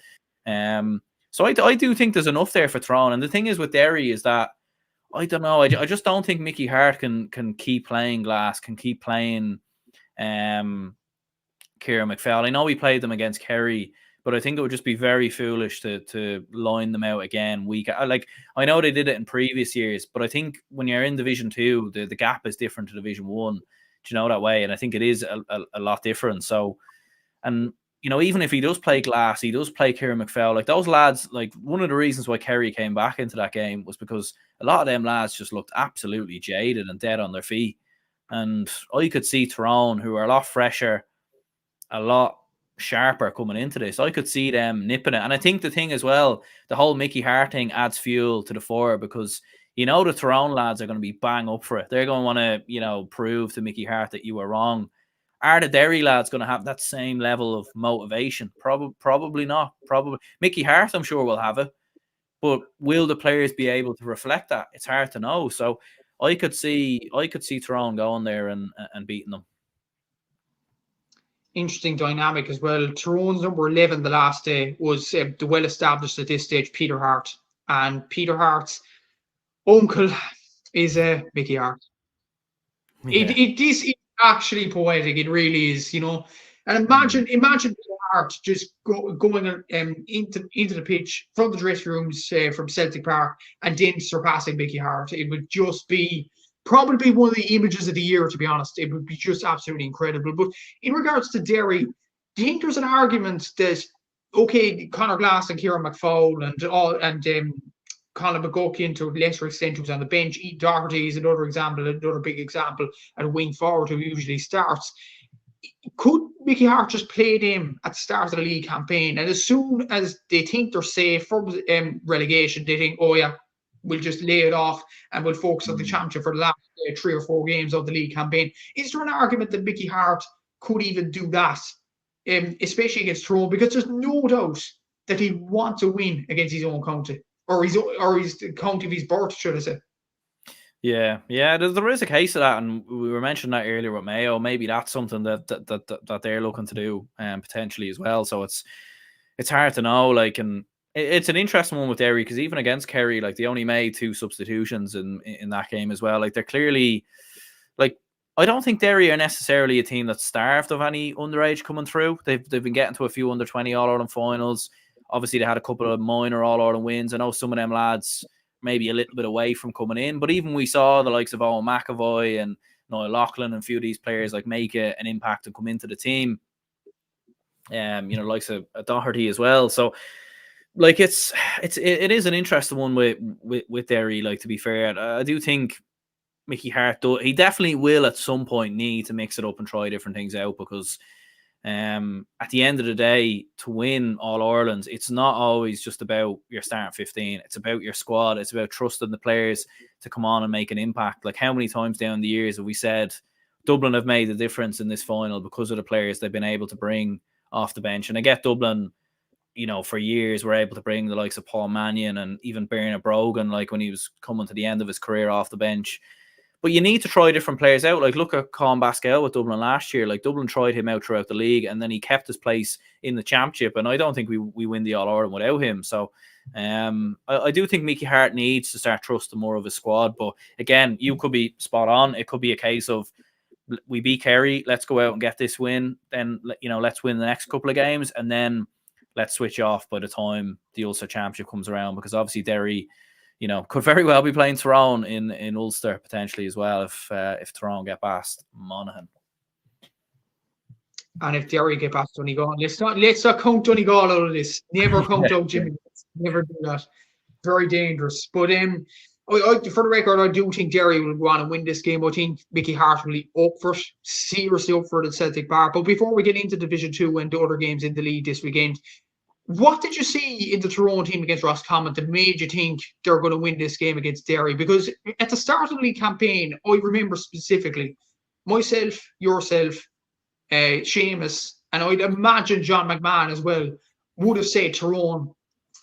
So I do think there's enough there for Tyrone. And the thing is with Derry is that I don't know. I just don't think Mickey Hart can keep playing Glass, can keep playing Kieran McFell. I know we played them against Kerry, but I think it would just be very foolish to line them out again week. I know they did it in previous years, but I think when you're in Division 2, the gap is different to Division 1. Do you know that way? And I think it is a lot different. So, and even if he does play Glass, he does play Kieran McFell. Like those lads, like one of the reasons why Kerry came back into that game was because a lot of them lads just looked absolutely jaded and dead on their feet. And I could see Tyrone, who are a lot fresher, a lot sharper coming into this. I could see them nipping it. And I think the thing as well, the whole Mickey Hart thing adds fuel to the fire because the Tyrone lads are going to be bang up for it. They're going to want to, prove to Mickey Hart that you were wrong. Are the Derry lads going to have that same level of motivation? Probably not. Probably Mickey Hart, I'm sure, will have it. But will the players be able to reflect that? It's hard to know. So I could see Tyrone going there and beating them. Interesting dynamic as well. Tyrone's number 11 the last day was the well-established at this stage Peter Hart. And Peter Hart's uncle is Mickey Hart. Yeah. This is actually poetic. It really is, And imagine Peter Hart just going into the pitch from the dressing rooms from Celtic Park and then surpassing Mickey Hart. It would just be probably one of the images of the year, to be honest. It would be just absolutely incredible. But in regards to Derry, do you think there's an argument that, okay, Conor Glass and Kieran McFall and Colin McGuckin to a lesser extent who's on the bench, Ian Doherty is another big example at a wing forward who usually starts. Could Mickey Hart just play them at the start of the league campaign, and as soon as they think they're safe from relegation, they think, oh yeah, we'll just lay it off and we'll focus on the championship for the last 3 or 4 games of the league campaign? Is there an argument that Mickey Hart could even do that, especially against Tyrone? Because there's no doubt that he'd want to win against his own county, or his county of his birth, should I say. Yeah, there is a case of that, and we were mentioning that earlier with Mayo. Maybe that's something that they're looking to do potentially as well. So it's hard to know. And it's an interesting one with Derry because even against Kerry, they only made 2 substitutions in that game as well. They're clearly I don't think Derry are necessarily a team that's starved of any underage coming through. They've been getting to a few under 20 All Ireland finals. Obviously, they had a couple of minor All Ireland wins. I know some of them lads maybe a little bit away from coming in, but even we saw the likes of Owen McAvoy and Noel Loughlin and a few of these players make an impact and come into the team. Likes of Doherty as well. So it is an interesting one with Derry. To be fair, I do think Mickey Hart he definitely will at some point need to mix it up and try different things out because at the end of the day, to win All Ireland, it's not always just about your starting 15. It's about your squad. It's about trusting the players to come on and make an impact. How many times down the years have we said Dublin have made the difference in this final because of the players they've been able to bring off the bench? And I get Dublin, for years were able to bring the likes of Paul Mannion and even Bernard Brogan, when he was coming to the end of his career off the bench. But you need to try different players out. Look at Colin Basquel with Dublin last year. Dublin tried him out throughout the league, and then he kept his place in the championship. And I don't think we win the All Ireland without him. So I do think Mickey Hart needs to start trusting more of his squad. But again, you could be spot on. It could be a case of we beat Kerry, let's go out and get this win. Then let's win the next couple of games, and then let's switch off by the time the Ulster Championship comes around. Because obviously Derry, could very well be playing Tyrone in Ulster potentially as well if Tyrone get past Monaghan. And if Derry get past Donegal, let's not count Donegal out of this. Never count out Jimmy. Never do that. Very dangerous. But for the record, I do think Derry will want to win this game. I think Mickey Hart will be up for it, seriously up for it at Celtic Park. But before we get into Division 2 and the other games in the league this weekend, what did you see in the Tyrone team against Roscommon that made you think they're going to win this game against Derry? Because at the start of the league campaign, I remember specifically myself, yourself, Seamus, and I'd imagine John McMahon as well, would have said Tyrone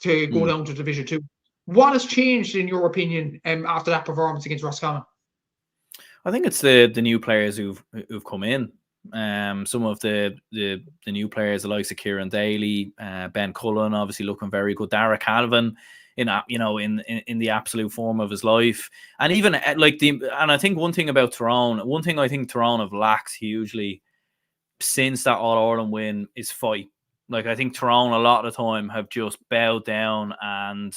to go down to Division 2. What has changed, in your opinion, after that performance against Roscommon? I think it's the new players who've come in. Some of the new players, the likes of Kieran Daly, Ben Cullen, obviously looking very good. Dara Calvin, in the absolute form of his life, and even and I think one thing I think Tyrone have lacked hugely since that All Ireland win is fight. Like, I think Tyrone a lot of the time have just bowed down and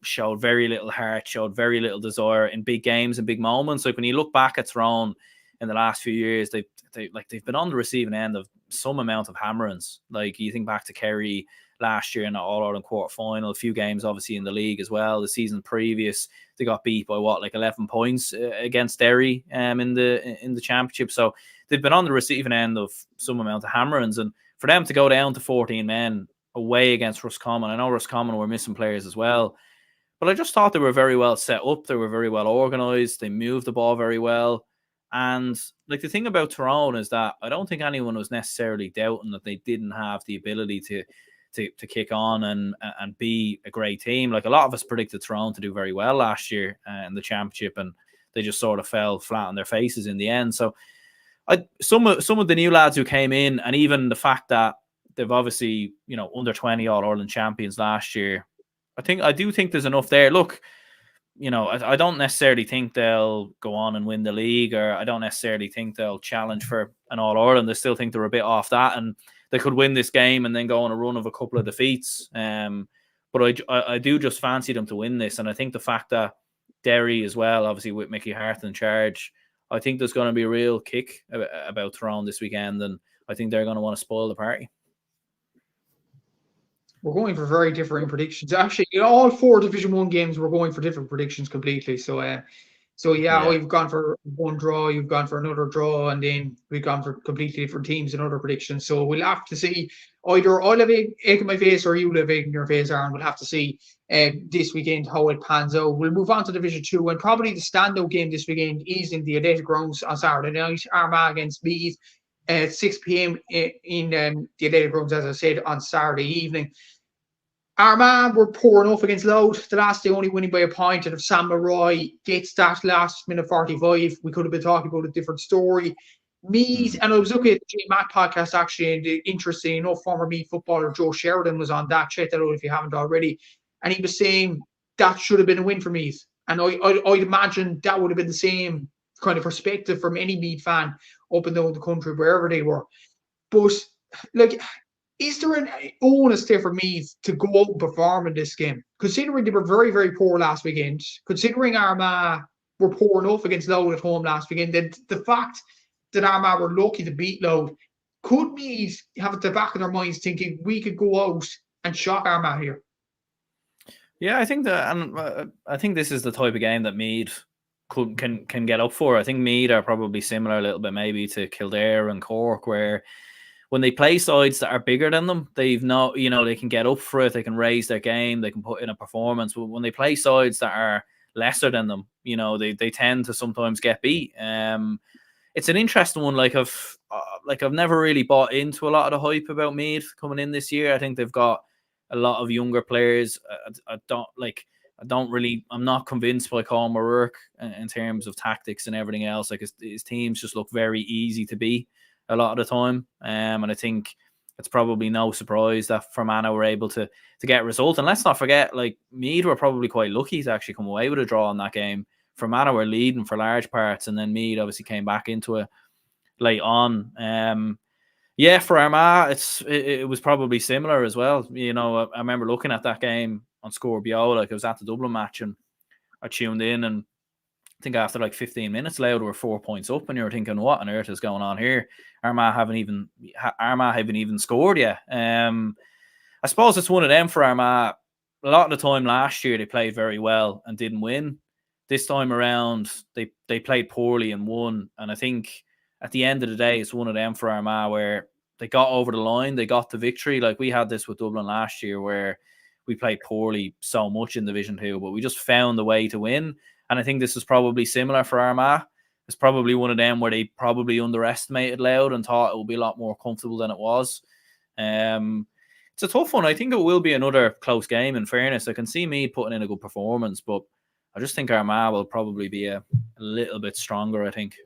showed very little heart, showed very little desire in big games and big moments. Like, when you look back at Tyrone in the last few years, they've been on the receiving end of some amount of hammerings. Like, you think back to Kerry last year in the All Ireland quarter final, a few games obviously in the league as well. The season previous, they got beat by 11 points against Derry in the championship. So they've been on the receiving end of some amount of hammerings, and for them to go down to 14 men away against Roscommon, I know Roscommon were missing players as well, but I just thought they were very well set up. They were very well organised. They moved the ball very well. And like, the thing about Tyrone is that I don't think anyone was necessarily doubting that they didn't have the ability to kick on and be a great team. Like, a lot of us predicted Tyrone to do very well last year in the championship, and they just sort of fell flat on their faces in the end. So some of the new lads who came in, and even the fact that they've obviously, under 20 All Ireland champions last year, I do think there's enough there. Look, I don't necessarily think they'll go on and win the league, or I don't necessarily think they'll challenge for an All Ireland. I still think they're a bit off that, and they could win this game and then go on a run of a couple of defeats. But I do just fancy them to win this, and I think the fact that Derry as well, obviously with Mickey Hart in charge, I think there's going to be a real kick about Tyrone this weekend, and I think they're going to want to spoil the party. We're going for very different predictions. Actually, in all 4 Division 1 games, we're going for different predictions completely. So yeah, we've gone for one draw, you've gone for another draw, and then we've gone for completely different teams and other predictions. So we'll have to see. Either I'll have egg in my face or you'll have egg in your face, Aaron. We'll have to see this weekend how it pans out. We'll move on to Division 2, and probably the standout game this weekend is in the Athletic Grounds on Saturday night, Armagh against Meath at 6 p.m. in the Athletic Grounds, as I said, on Saturday evening. Armagh were poor enough against Louth. The last day only winning by a point, and if Sam Leroy gets that last minute 45, we could have been talking about a different story. Meath, and I was looking at the Matt podcast actually, and interesting enough, former Meath footballer Joe Sheridan was on that. Check that out if you haven't already. And he was saying that should have been a win for Meath. And I'd imagine that would have been the same kind of perspective from any Meath fan up and down the country, wherever they were. But, like, is there an onus there for Meath to go out and perform in this game? Considering they were very, very poor last weekend, considering Armagh were poor enough against Louth at home last weekend, the fact that Armagh were lucky to beat Louth, could Meath have at the back of their minds thinking we could go out and shock Armagh here? Yeah, I think that, and I think this is the type of game that Meath can get up for. I think Meath are probably similar a little bit maybe to Kildare and Cork, where when they play sides that are bigger than them, they can get up for it, they can raise their game, they can put in a performance. But when they play sides that are lesser than them, they tend to sometimes get beat. It's an interesting one. I've never really bought into a lot of the hype about Meath coming in this year. I think they've got a lot of younger players. I'm not convinced by Colm O'Rourke in terms of tactics and everything else. Like, his teams just look very easy to beat a lot of the time. And I think it's probably no surprise that Fermanagh were able to get a result. And let's not forget, like, Meath were probably quite lucky to actually come away with a draw in that game. Fermanagh were leading for large parts, and then Meath obviously came back into it late on. For Armagh, it was probably similar as well. I remember looking at that game on Score BO, like, I was at the Dublin match, and I tuned in, and I think after like 15 minutes, Louth were 4 points up, and you were thinking, what on earth is going on here? Armagh haven't even scored yet. I suppose it's one of them for Armagh. A lot of the time last year, they played very well and didn't win. This time around, they played poorly and won. And I think at the end of the day, it's one of them for Armagh where they got over the line, they got the victory. Like, we had this with Dublin last year where we played poorly so much in Division 2, but we just found the way to win. And I think this is probably similar for Armagh. It's probably one of them where they probably underestimated Louth and thought it would be a lot more comfortable than it was. It's a tough one. I think it will be another close game, in fairness. I can see Meath putting in a good performance, but I just think Armagh will probably be a a little bit stronger, I think.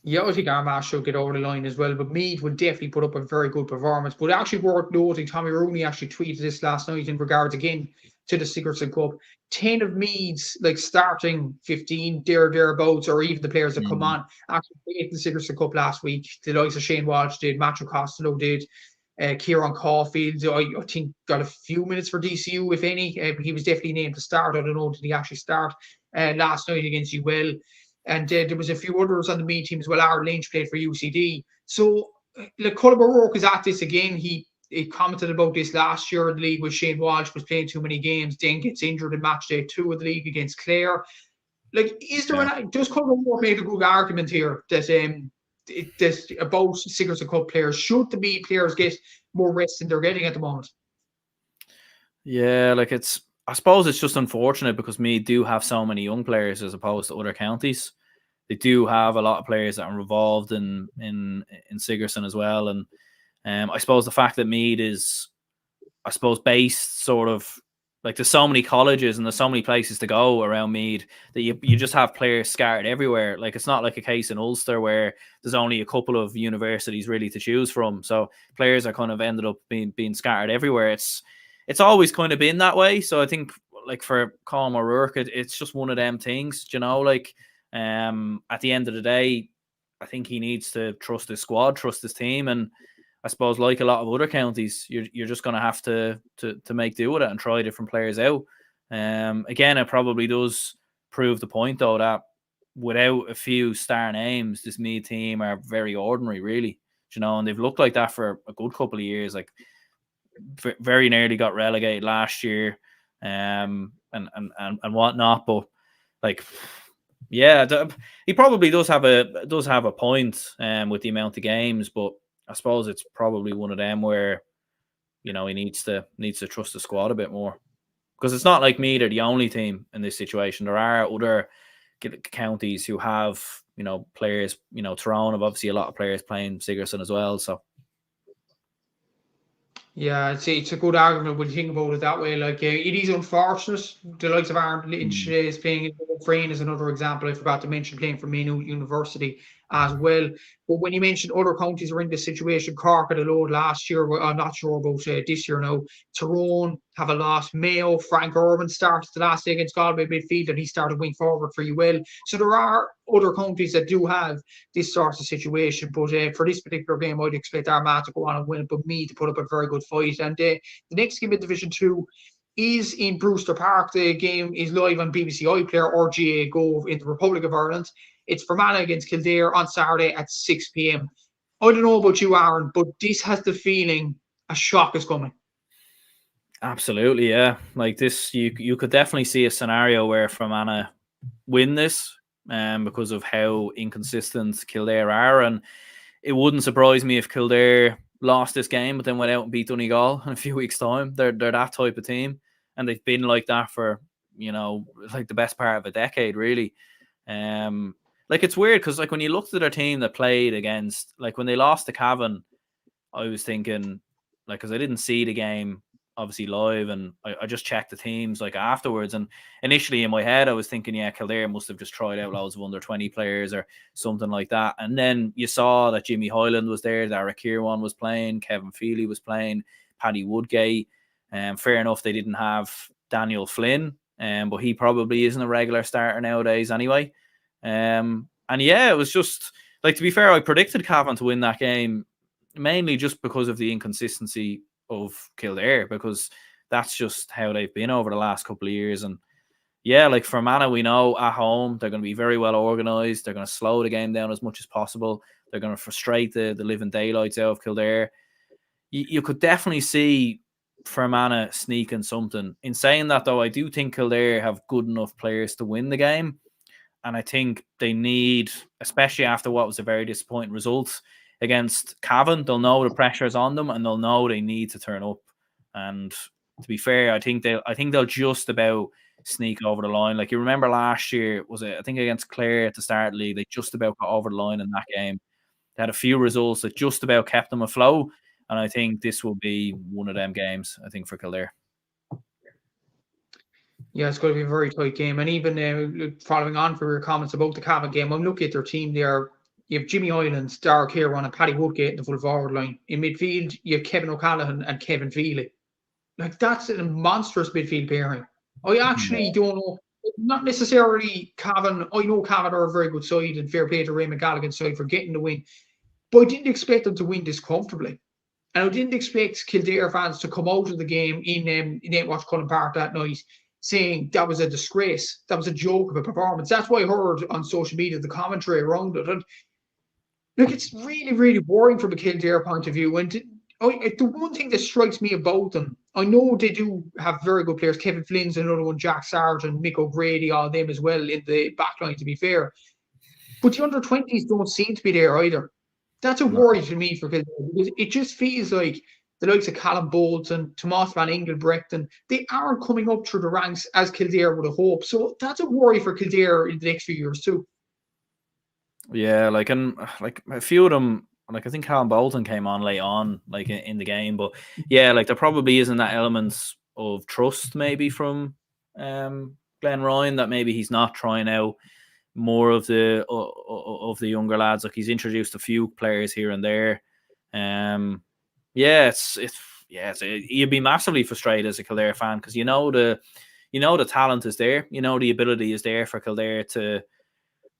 Yeah, I think Armagh should get over the line as well, but Meath will definitely put up a very good performance. But actually worth noting, Tommy Rooney actually tweeted this last night in regards again to the Sigerson Cup. 10 of Meath's like starting 15 thereabouts, or even the players that come on, actually played in the Sigerson Cup last week. The likes of Shane Walsh did, Matthew Costello did, Kieran Caulfield, I think got a few minutes for DCU, if any. But he was definitely named to start. I don't know, did he actually start last night against UL? And there was a few others on the Meath team as well. Aaron Lynch played for UCD. So, like, Colm O'Rourke is at this again. He commented about this last year in the league with Shane Walsh was playing too many games, then gets injured in match day 2 of the league against Clare. Like, is there does Colm O'Rourke make a good argument here that about Sigerson Cup players? Should the Meath players get more rest than they're getting at the moment? Yeah, like I suppose it's just unfortunate because Meath do have so many young players as opposed to other counties. They do have a lot of players that are involved in Sigerson as well, and I suppose the fact that Meath is, I suppose, based sort of like there's so many colleges and there's so many places to go around Meath that you just have players scattered everywhere. Like it's not like a case in Ulster where there's only a couple of universities really to choose from, so players are kind of ended up being scattered everywhere. It's always kind of been that way. So I think like for Colm O'Rourke, it's just one of them things, you know, like at the end of the day, I think he needs to trust his squad, trust his team. And I suppose like a lot of other counties, you're just going to have to make do with it and try different players out. Again, it probably does prove the point though that without a few star names, this Meath team are very ordinary, really, you know, and they've looked like that for a good couple of years. Like very nearly got relegated last year, and whatnot. But like, yeah, he probably does have a point with the amount of games. But I suppose it's probably one of them where, you know, he needs to trust the squad a bit more, because it's not like Meath are the only team in this situation. There are other counties who have, you know, players. You know, Tyrone have obviously a lot of players playing Sigerson as well. So. Yeah, I'd say it's a good argument when you think about it that way. Like, it is unfortunate. The likes of Aaron Lynch is playing in Frayne is another example. I forgot to mention playing for Maynooth University as well. But when you mentioned other counties are in this situation, Cork had a load last year. I'm not sure about this year now. Tyrone have a loss. Mayo, Frank Irvin started the last day against Galway midfield and he started wing forward for UL. So there are other counties that do have this sort of situation. But for this particular game, I'd expect Armagh to go on and win it, but Meath to put up a very good fight. And the next game in Division 2 is in Brewster Park. The game is live on BBC iPlayer or GA Go in the Republic of Ireland. It's Fermanagh against Kildare on Saturday at 6 p.m. I don't know about you, Aaron, but this has the feeling a shock is coming. Absolutely, yeah. Like this, you could definitely see a scenario where Fermanagh win this, because of how inconsistent Kildare are, and it wouldn't surprise me if Kildare lost this game, but then went out and beat Donegal in a few weeks' time. They're that type of team, and they've been like that for, you know, like the best part of a decade, really. Like it's weird because like when you looked at their team that played against, like when they lost to Cavan, I was thinking, like, because I didn't see the game obviously live, and I just checked the teams like afterwards, and initially in my head I was thinking, yeah, Kildare must have just tried out loads of under 20 players or something like that. And then you saw that Jimmy Hyland was there, Dara Kirwan was playing, Kevin Feely was playing, Paddy Woodgate. Fair enough, they didn't have Daniel Flynn, but he probably isn't a regular starter nowadays anyway. And yeah, it was just like, to be fair, I predicted Cavan to win that game mainly just because of the inconsistency of Kildare, because that's just how they've been over the last couple of years. And yeah, like Fermanagh, we know at home they're going to be very well organised. They're going to slow the game down as much as possible. They're going to frustrate the living daylights out of Kildare. You could definitely see Fermanagh sneaking something. In saying that, though, I do think Kildare have good enough players to win the game. And I think they need, especially after what was a very disappointing result against Cavan, they'll know the pressure's on them and they'll know they need to turn up. And to be fair, I think they'll just about sneak over the line. Like, you remember last year, was it, I think against Clare at the start of the league, they just about got over the line in that game. They had a few results that just about kept them afloat. And I think this will be one of them games, I think, for Kildare. Yeah, it's going to be a very tight game. And even following on from your comments about the Cavan game, I'm looking at their team there. You have Jimmy Islands, Dark Huron, and Paddy Woodgate in the full forward line. In midfield, you have Kevin O'Callaghan and Kevin Feely. Like, that's a monstrous midfield pairing. I actually don't know, not necessarily Cavan. I know Cavan are a very good side, and fair play to Raymond Gallagher's side for getting the win. But I didn't expect them to win this comfortably. And I didn't expect Kildare fans to come out of the game in Watch Cullen Park that night saying that was a disgrace. That was a joke of a performance. That's why I heard on social media the commentary around it. And look, it's really, really boring from a Kildare point of view. And the one thing that strikes me about them, I know they do have very good players. Kevin Flynn's another one, Jack Sargent, Mick O'Grady, all them as well in the back line, to be fair. But the under-20s don't seem to be there either. That's a worry to me for Kildare, because it just feels like the likes of Callum Bolton, Tomas van Engelbrecht, and they aren't coming up through the ranks as Kildare would have hoped. So that's a worry for Kildare in the next few years too. Yeah, like a few of them, like I think Callum Bolton came on late on, like in the game, but yeah, like there probably isn't that elements of trust maybe from Glenn Ryan, that maybe he's not trying out more of the younger lads. Like he's introduced a few players here and there. You'd be massively frustrated as a Kildare fan, because you know the talent is there, you know the ability is there for Kildare to,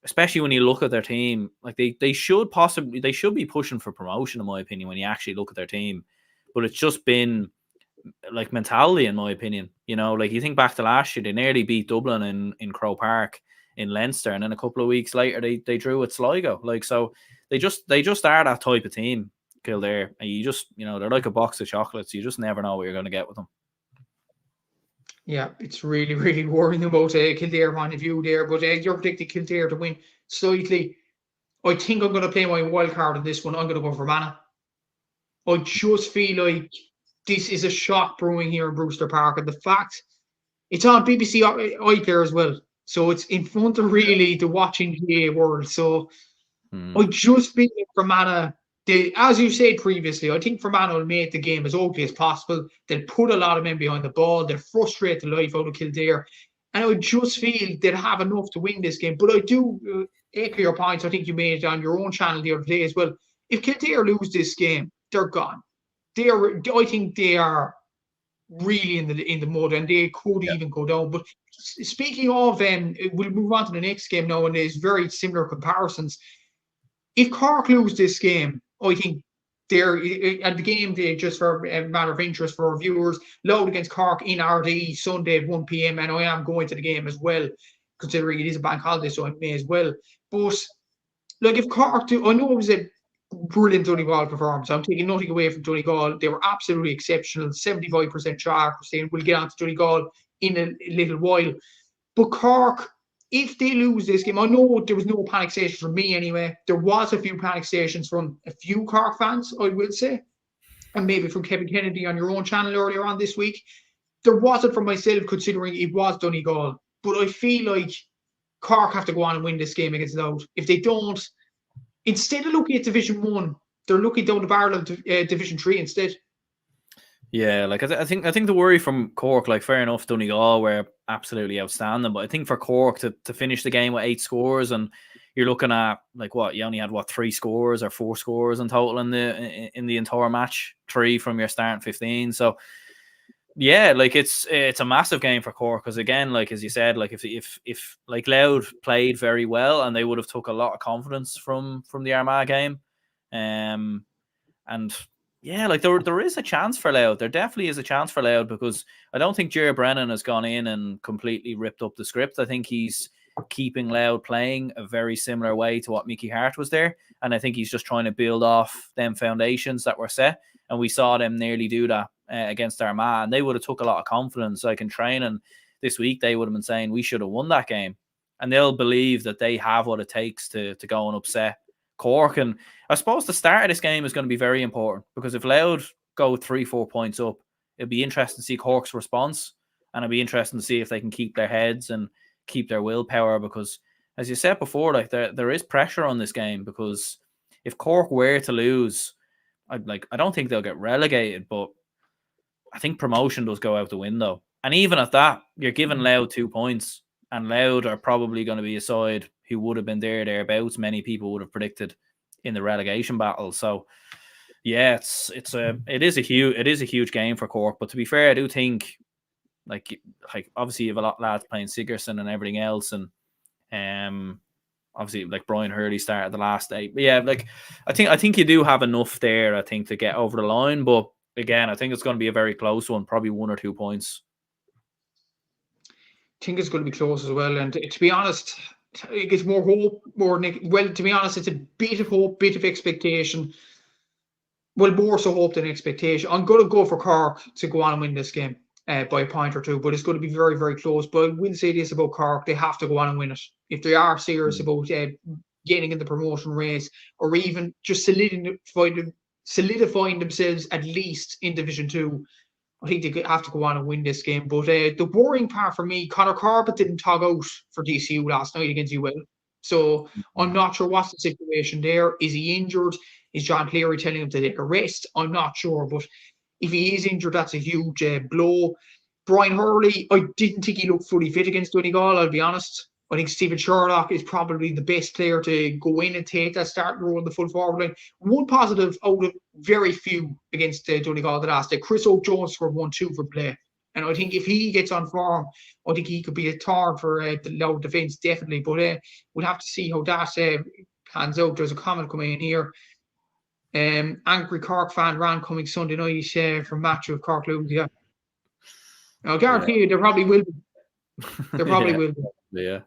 especially when you look at their team, like they should be pushing for promotion, in my opinion, when you actually look at their team. But it's just been like mentality, in my opinion. You know, like you think back to last year, they nearly beat Dublin in Croke Park in Leinster, and then a couple of weeks later they drew at Sligo. Like, so they just are that type of team, Kildare, and you just, you know, they're like a box of chocolates. You just never know what you're going to get with them. Yeah, it's really, really worrying about Kildare point of view there. But you're predicting Kildare to win slightly. I think I'm going to play my wild card in this one. I'm going to go for Fermanagh. I just feel like this is a shock brewing here in Brewster Park, and the fact it's on BBC iPlayer as well, so it's in front of really the watching GA world. So I just feel like Fermanagh, as you said previously, I think Fermanagh will make the game as ugly as possible. They'll put a lot of men behind the ball. They'll frustrate the life out of Kildare. And I just feel they'll have enough to win this game. But I do echo your points. I think you made it on your own channel the other day as well. If Kildare lose this game, they're gone. I think they are really in the mud, and they could even go down. But speaking of, we'll move on to the next game now, and there's very similar comparisons. If Cork lose this game, I think they're at the game day, just for a matter of interest for our viewers, Loud against Cork in RD Sunday at 1 p.m. And I am going to the game as well, considering it is a bank holiday, so I may as well. But like, if Cork do, I know it was a brilliant Donegal performance. I'm taking nothing away from Donegal. They were absolutely exceptional. 75% shot percent. We'll get on to Donegal in a little while. But Cork, if they lose this game, I know there was no panic stations from me anyway. There was a few panic stations from a few Cork fans, I will say, and maybe from Kevin Kennedy on your own channel earlier on this week. There wasn't from myself, considering it was Donegal. But I feel like Cork have to go on and win this game against Louth. If they don't, instead of looking at Division 1, they're looking down the barrel of Division 3 instead. Yeah, like I think the worry from Cork, like fair enough, Donegal were absolutely outstanding, but I think for Cork to finish the game with 8 scores, and you're looking at like what, you only had 3 scores or 4 scores in total in the entire match, 3 from your starting 15. So yeah, like it's a massive game for Cork, because again, like as you said, like if like Louth played very well, and they would have took a lot of confidence from the Armagh game, and yeah, like there is a chance for Louth. There definitely is a chance for Louth, because I don't think Ger Brennan has gone in and completely ripped up the script. I think he's keeping Louth playing a very similar way to what Mickey Hart was there, and I think he's just trying to build off them foundations that were set, and we saw them nearly do that against Armagh, and they would have took a lot of confidence. Like in training this week, they would have been saying we should have won that game, and they'll believe that they have what it takes to go and upset Cork. And I suppose the start of this game is going to be very important, because if Louth go 3-4 points up, it'll be interesting to see Cork's response, and it'll be interesting to see if they can keep their heads and keep their willpower, because as you said before, like there is pressure on this game, because if Cork were to lose, I don't think they'll get relegated, but I think promotion does go out the window. And even at that, you're giving Louth 2 points, and Louth are probably going to be a side who would have been thereabouts. Many people would have predicted in the relegation battle. So yeah, it is a huge game for Cork. But to be fair, I do think like obviously you have a lot of lads playing Sigerson and everything else, and obviously like Brian Hurley started the last day. But yeah, like I think you do have enough there, I think, to get over the line. But again, I think it's going to be a very close one, probably 1 or 2 points. I think it's going to be close as well. And to be honest, it gets more hope, to be honest, it's a bit of hope, bit of expectation. Well, more so hope than expectation. I'm going to go for Cork to go on and win this game by a point or two, but it's going to be very, very close. But I will say this about Cork: they have to go on and win it if they are serious about getting in the promotion race, or even just solidifying themselves at least in Division 2. I think they have to go on and win this game. But the worrying part for me, Conor Corbett didn't tug out for DCU last night against UL. So I'm not sure what's the situation there. Is he injured? Is John Cleary telling him to take a rest? I'm not sure. But if he is injured, that's a huge blow. Brian Hurley, I didn't think he looked fully fit against Donegal, I'll be honest. I think Stephen Sherlock is probably the best player to go in and take that starting role in the full forward line. One positive out of very few against Donegal the last day. Chris O'Jones scored 1-2 for play. And I think if he gets on form, I think he could be a thorn for the Louth defence, definitely. But we'll have to see how that pans out. There's a comment coming in here. Angry Cork fan ran coming Sunday night from match with Cork Louth. Yeah. I guarantee you there probably will be. There probably will be. Yeah.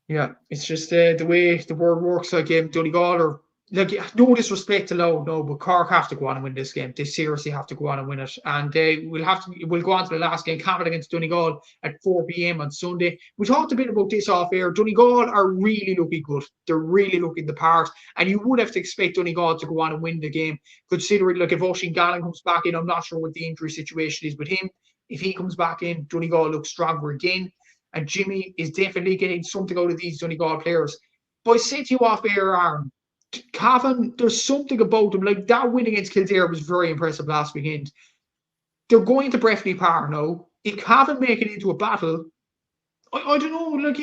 Yeah, it's just the way the world works. Like Donegal, or like, no disrespect to Louth, no, but Cork have to go on and win this game. They seriously have to go on and win it, and we'll go on to the last game, Cavan against Donegal at 4 p.m. on Sunday. We talked a bit about this off air. Donegal are really looking good. They're really looking the part, and you would have to expect Donegal to go on and win the game, considering like if Oisín Gallen comes back in. I'm not sure what the injury situation is with him. If he comes back in, Donegal looks stronger again. And Jimmy is definitely getting something out of these Donegal players. But I said to you off air, Aaron, Cavan, there's something about them. Like that win against Kildare was very impressive last weekend. They're going to Breffni Park now. If Cavan make it into a battle, I don't know, like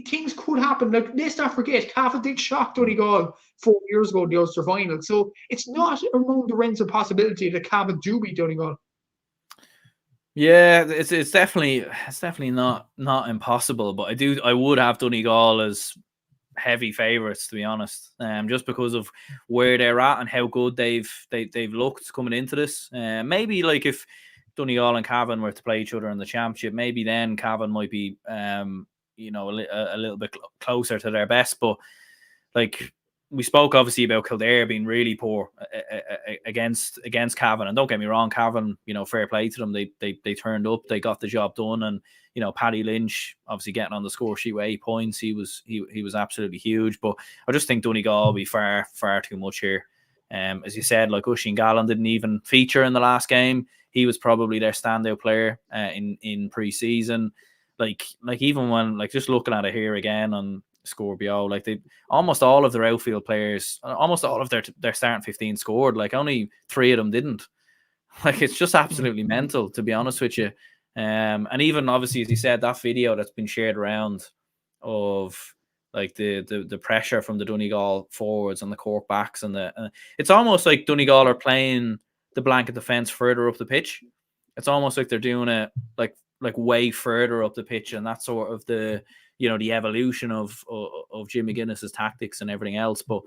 things could happen. Like, let's not forget, Cavan did shock Donegal 4 years ago in the Ulster final. So it's not among the realms of possibility that Cavan do beat Donegal. Yeah, it's definitely not impossible, but I would have Donegal as heavy favourites, to be honest. Just because of where they're at and how good they've looked coming into this. Maybe like if Donegal and Cavan were to play each other in the championship, maybe then Cavan might be a little bit closer to their best. But like, we spoke obviously about Kildare being really poor against Cavan, and don't get me wrong, Cavan, fair play to them. They turned up, they got the job done, and Paddy Lynch obviously getting on the score sheet with 8 points. He was absolutely huge. But I just think Donegal will be far too much here. As you said, like Oisín Gallen didn't even feature in the last game. He was probably their standout player in pre-season. Like even when just looking at it here again on Scorpio, like they almost all of their outfield players, almost all of their starting 15 scored. Like only 3 of them didn't. Like it's just absolutely mental, to be honest with you. And even obviously, as you said, that video that's been shared around of like the pressure from the Donegal forwards and the Cork backs, and it's almost like Donegal are playing the blanket defense further up the pitch. It's almost like they're doing it like way further up the pitch, and that's sort of the the evolution of Jim McGuinness's tactics and everything else. But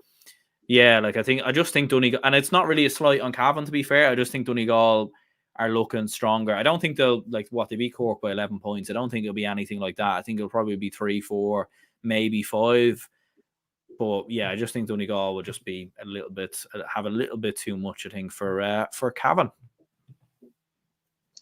yeah, like I just think Donegal, and it's not really a slight on Cavan, to be fair. I just think Donegal are looking stronger. I don't think they'll they beat Cork by 11 points. I don't think it'll be anything like that. I think it'll probably be 3, 4, maybe 5. But yeah, I just think Donegal will just be have a little bit too much, I think, for Cavan.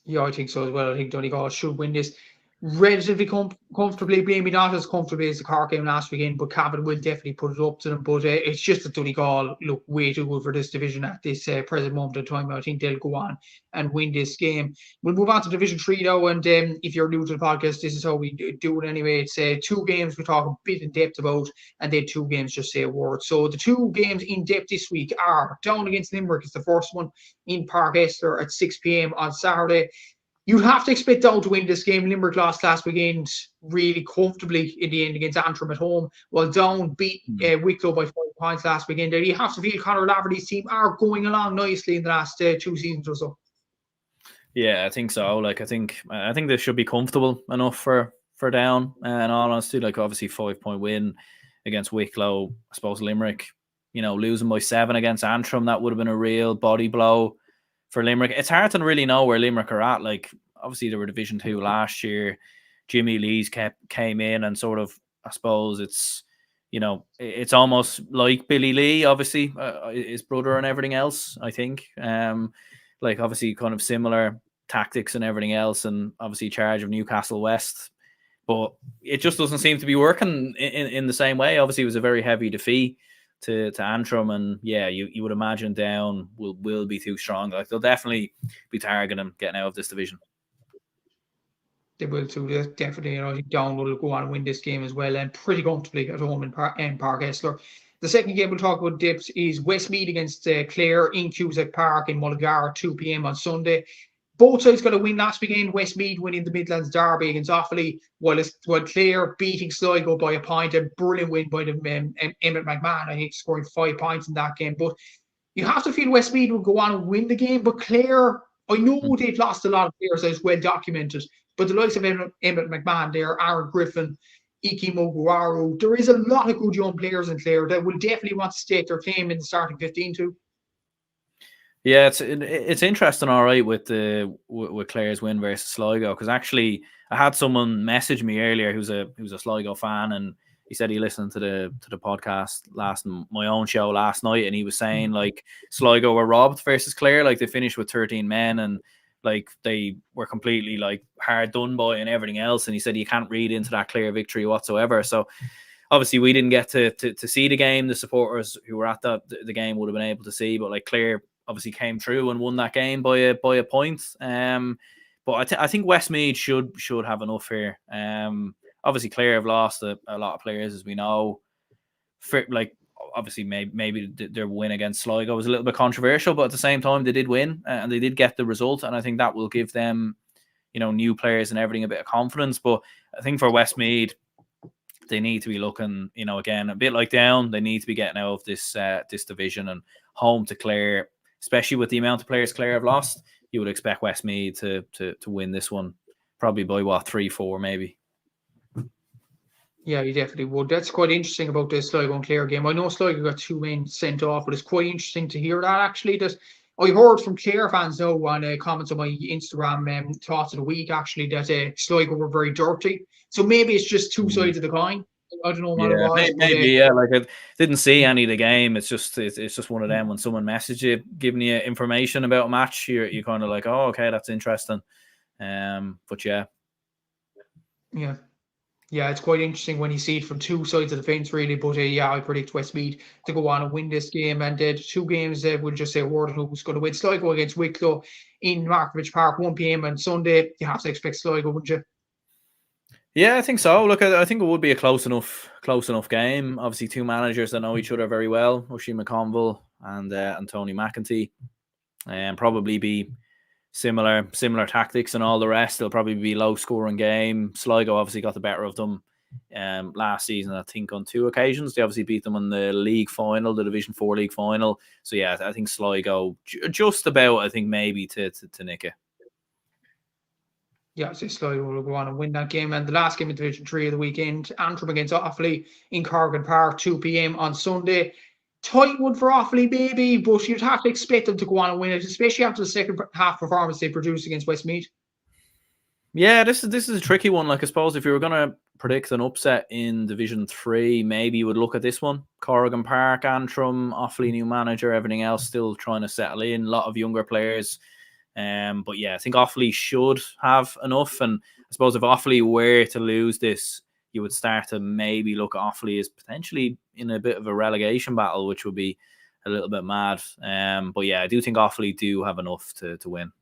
Yeah, I think so as well. I think Donegal should win this relatively comfortably, maybe not as comfortably as the Cork game last weekend, but Cavan will definitely put it up to them. But it's just that Donegal look way too good for this division at this present moment in time. I think they'll go on and win this game. We'll move on to Division 3 now, and if you're new to the podcast, this is how we do it anyway. It's 2 games we talk a bit in depth about, and then 2 games just say a word. So the 2 games in depth this week are Down against Limerick. It's the first one in Park Esther at 6 p.m. on Saturday. You'd have to expect Down to win this game. Limerick lost last weekend really comfortably in the end against Antrim at home, while Down beat Wicklow by 5 points last weekend. You have to feel Conor Laverty's team are going along nicely in the last 2 seasons or so. Yeah, I think so. Like, I think they should be comfortable enough for Down. In all honesty, like, obviously 5-point win against Wicklow. I suppose Limerick, losing by 7 against Antrim, that would have been a real body blow for Limerick. It's hard to really know where Limerick are at. Like, obviously they were Division 2 last year. Jimmy Lees came in and sort of, I suppose it's, it's almost like Billy Lee, obviously, his brother and everything else, I think. Like, obviously kind of similar tactics and everything else, and obviously charge of Newcastle West. But it just doesn't seem to be working in the same way. Obviously, it was a very heavy defeat to Antrim, and yeah, you would imagine Down will be too strong. Like, they'll definitely be targeting them getting out of this division. They will too. Definitely, I think Down will go on and win this game as well, and pretty comfortably at home in Park Esler. The second game we'll talk about, Dips, is Westmeath against Clare in Cusack Park in Mullingar, 2 p.m. on Sunday. Both sides got a win last weekend. Westmeath winning the Midlands Derby against Offaly, while Clare beating Sligo by a point. A brilliant win by the Emmett McMahon, I think, scoring 5 points in that game. But you have to feel Westmeath will go on and win the game. But Clare, I know they've lost a lot of players, as well documented. But the likes of Emmett McMahon there, Aaron Griffin, Iki Moguaru, there is a lot of good young players in Clare that will definitely want to stake their claim in the starting 15 too. Yeah, it's interesting, all right, with Clare's win versus Sligo, because actually I had someone message me earlier who's a Sligo fan, and he said he listened to the podcast my own show last night, and he was saying like Sligo were robbed versus Clare, like they finished with 13 men, and like they were completely like hard done by and everything else, and he said you can't read into that Clare victory whatsoever. So obviously we didn't get to see the game. The supporters who were at the game would have been able to see, but like Clare obviously came through and won that game by a point. But I think Westmeath should have enough here. Obviously Clare have lost a lot of players, as we know. Like, obviously maybe their win against Sligo was a little bit controversial, but at the same time they did win and they did get the result, and I think that will give them, new players and everything a bit of confidence. But I think for Westmeath, they need to be looking, again, a bit like Down. They need to be getting out of this division, and home to Clare, especially with the amount of players Clare have lost, you would expect Westmeath to win this one, probably by 3-4 maybe. Yeah, you definitely would. That's quite interesting about this Sligo and Clare game. I know Sligo got 2 men sent off, but it's quite interesting to hear that actually. That I heard from Clare fans now on comments on my Instagram thoughts of the week actually that Sligo were very dirty. So maybe it's just two sides of the coin. I don't know what it was. Maybe, yeah. Like, I didn't see any of the game. It's just one of them when someone messages you, giving you information about a match, you're kind of like, oh, okay, that's interesting. But yeah. Yeah, it's quite interesting when you see it from two sides of the fence, really. But I predict Westmeath to go on and win this game. And the 2 games, we'll just say a word on who's going to win. Sligo against Wicklow in Markovich Park, 1 p.m. on Sunday. You have to expect Sligo, wouldn't you? Yeah, I think so. Look, I think it would be a close enough game. Obviously, 2 managers that know each other very well, Oisin McConville and Tony McEntee, and probably be similar tactics and all the rest. It'll probably be low scoring game. Sligo obviously got the better of them last season, I think, on 2 occasions. They obviously beat them in the league final, the Division 4 league final. So yeah, I think Sligo just about, I think, maybe to nick it. Yeah, so Sligo will go on and win that game. And the last game in Division 3 of the weekend, Antrim against Offaly in Corrigan Park, 2 p.m. on Sunday. Tight one for Offaly, maybe, but you'd have to expect them to go on and win it, especially after the second half performance they produced against Westmeath. Yeah, this is a tricky one. Like, I suppose if you were going to predict an upset in Division 3, maybe you would look at this one. Corrigan Park, Antrim, Offaly new manager, everything else still trying to settle in. A lot of younger players. But yeah, I think Offaly should have enough. And I suppose if Offaly were to lose this, you would start to maybe look at Offaly as potentially in a bit of a relegation battle, which would be a little bit mad. But yeah, I do think Offaly do have enough to win.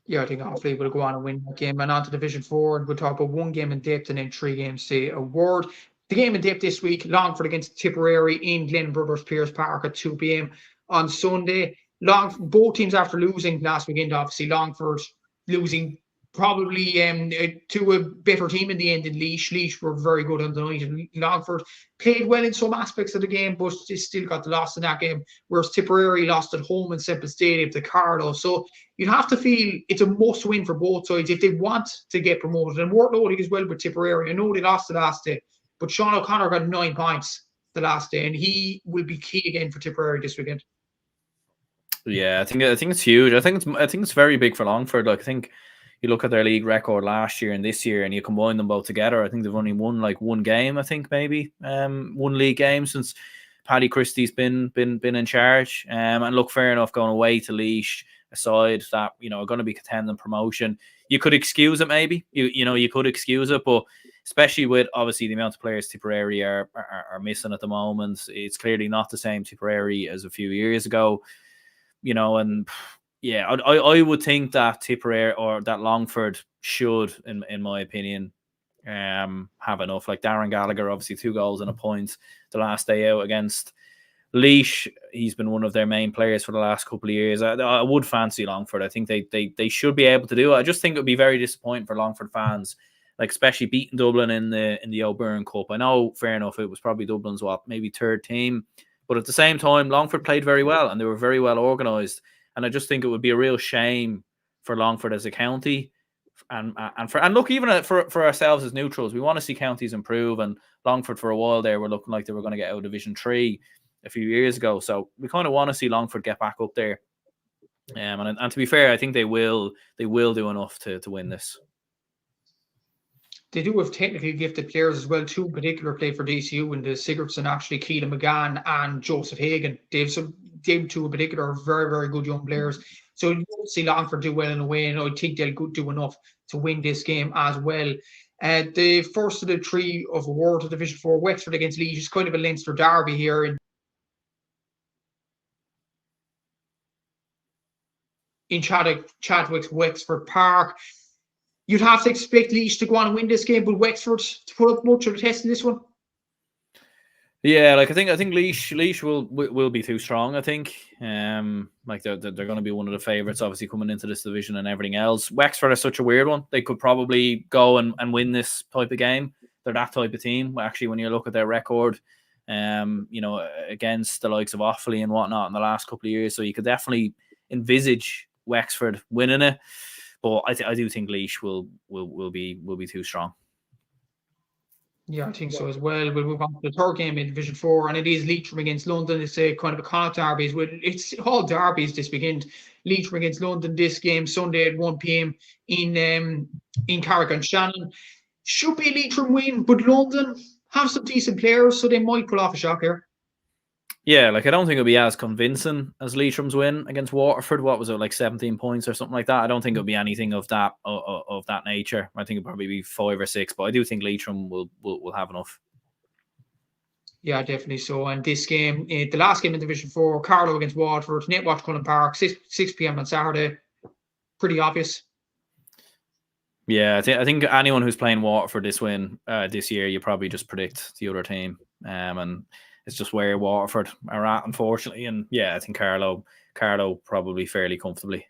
Yeah, I think Offaly will go on and win that game. And on to Division 4, and we'll talk about 1 game in depth and then 3 games say a word. The game in depth this week, Longford against Tipperary in Glen Brothers Pierce Park at 2 p.m. on Sunday. Both teams after losing last weekend, obviously Longford losing probably to a better team in the end than Laois. Laois were very good on the night, and Longford played well in some aspects of the game, but they still got the loss in that game, whereas Tipperary lost at home in Semple Stadium to Carlow. So you'd have to feel it's a must-win for both sides if they want to get promoted. And worth noting as well with Tipperary, I know they lost the last day, but Sean O'Connor got 9 points the last day, and he will be key again for Tipperary this weekend. Yeah, I think it's huge. I think it's very big for Longford. Like, I think you look at their league record last year and this year, and you combine them both together. I think they've only won like one game. I think maybe one league game since Paddy Christie's been in charge. And look, fair enough, going away to Laois, aside that are going to be contending promotion, you could excuse it. Maybe you could excuse it, but especially with obviously the amount of players Tipperary are missing at the moment, it's clearly not the same Tipperary as a few years ago. And yeah, I would think that Tipperary or that Longford should, in my opinion, have enough. Like Darren Gallagher, obviously 2 goals and a point the last day out against Laois. He's been one of their main players for the last couple of years. I would fancy Longford. I think they should be able to do it. I just think it would be very disappointing for Longford fans, like especially beating Dublin in the O'Byrne Cup. I know, fair enough, it was probably Dublin's maybe 3rd team. But at the same time, Longford played very well and they were very well organised. And I just think it would be a real shame for Longford as a county. And look, even for ourselves as neutrals, we want to see counties improve. And Longford, for a while there, were looking like they were going to get out of Division 3 a few years ago. So we kind of want to see Longford get back up there. And to be fair, I think they will do enough to win this. They do have technically gifted players as well. 2 in particular play for DCU, and the Sigurdsson, actually, Keelan McGann and Joseph Hagan. They've 2 in particular are very, very good young players. So you don't see Longford do well in a way, and I think they'll do enough to win this game as well. The first of the 3 of award to Division 4, Wexford against Laois, is kind of a Leinster derby here in Chadwick's Wexford Park. You'd have to expect Laois to go on and win this game, but Wexford to put up much of a test in this one. Yeah, like I think Laois will be too strong. I think, like they're going to be one of the favourites, obviously coming into this division and everything else. Wexford are such a weird one; they could probably go and win this type of game. They're that type of team. Actually, when you look at their record, against the likes of Offaly and whatnot in the last couple of years, so you could definitely envisage Wexford winning it. But I do think Laois will be too strong. Yeah, I think so as well. We'll move on to the 3rd game in Division 4, and it is Leitrim against London. It's a kind of a Connacht derby. It's all derbies this weekend. Leitrim against London, this game Sunday at 1 p.m. in Carrick-on-Shannon. Should be a Leitrim win, but London have some decent players, so they might pull off a shock here. Yeah, like I don't think it'll be as convincing as Leitrim's win against Waterford. What was it, like 17 points or something like that? I don't think it'll be anything of that nature. I think it'll probably be 5 or 6, but I do think Leitrim will have enough. Yeah, definitely so. And this game, the last game in Division 4, Carlow against Waterford, Netwatch Cullen Park, 6 p.m. on Saturday. Pretty obvious. Yeah, I think anyone who's playing Waterford this year, you probably just predict the other team. And it's just where Waterford are at, unfortunately. And yeah, I think Carlow probably fairly comfortably.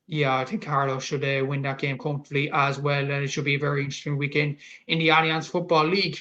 Yeah, I think Carlow should win that game comfortably as well. And it should be a very interesting weekend in the Allianz Football League.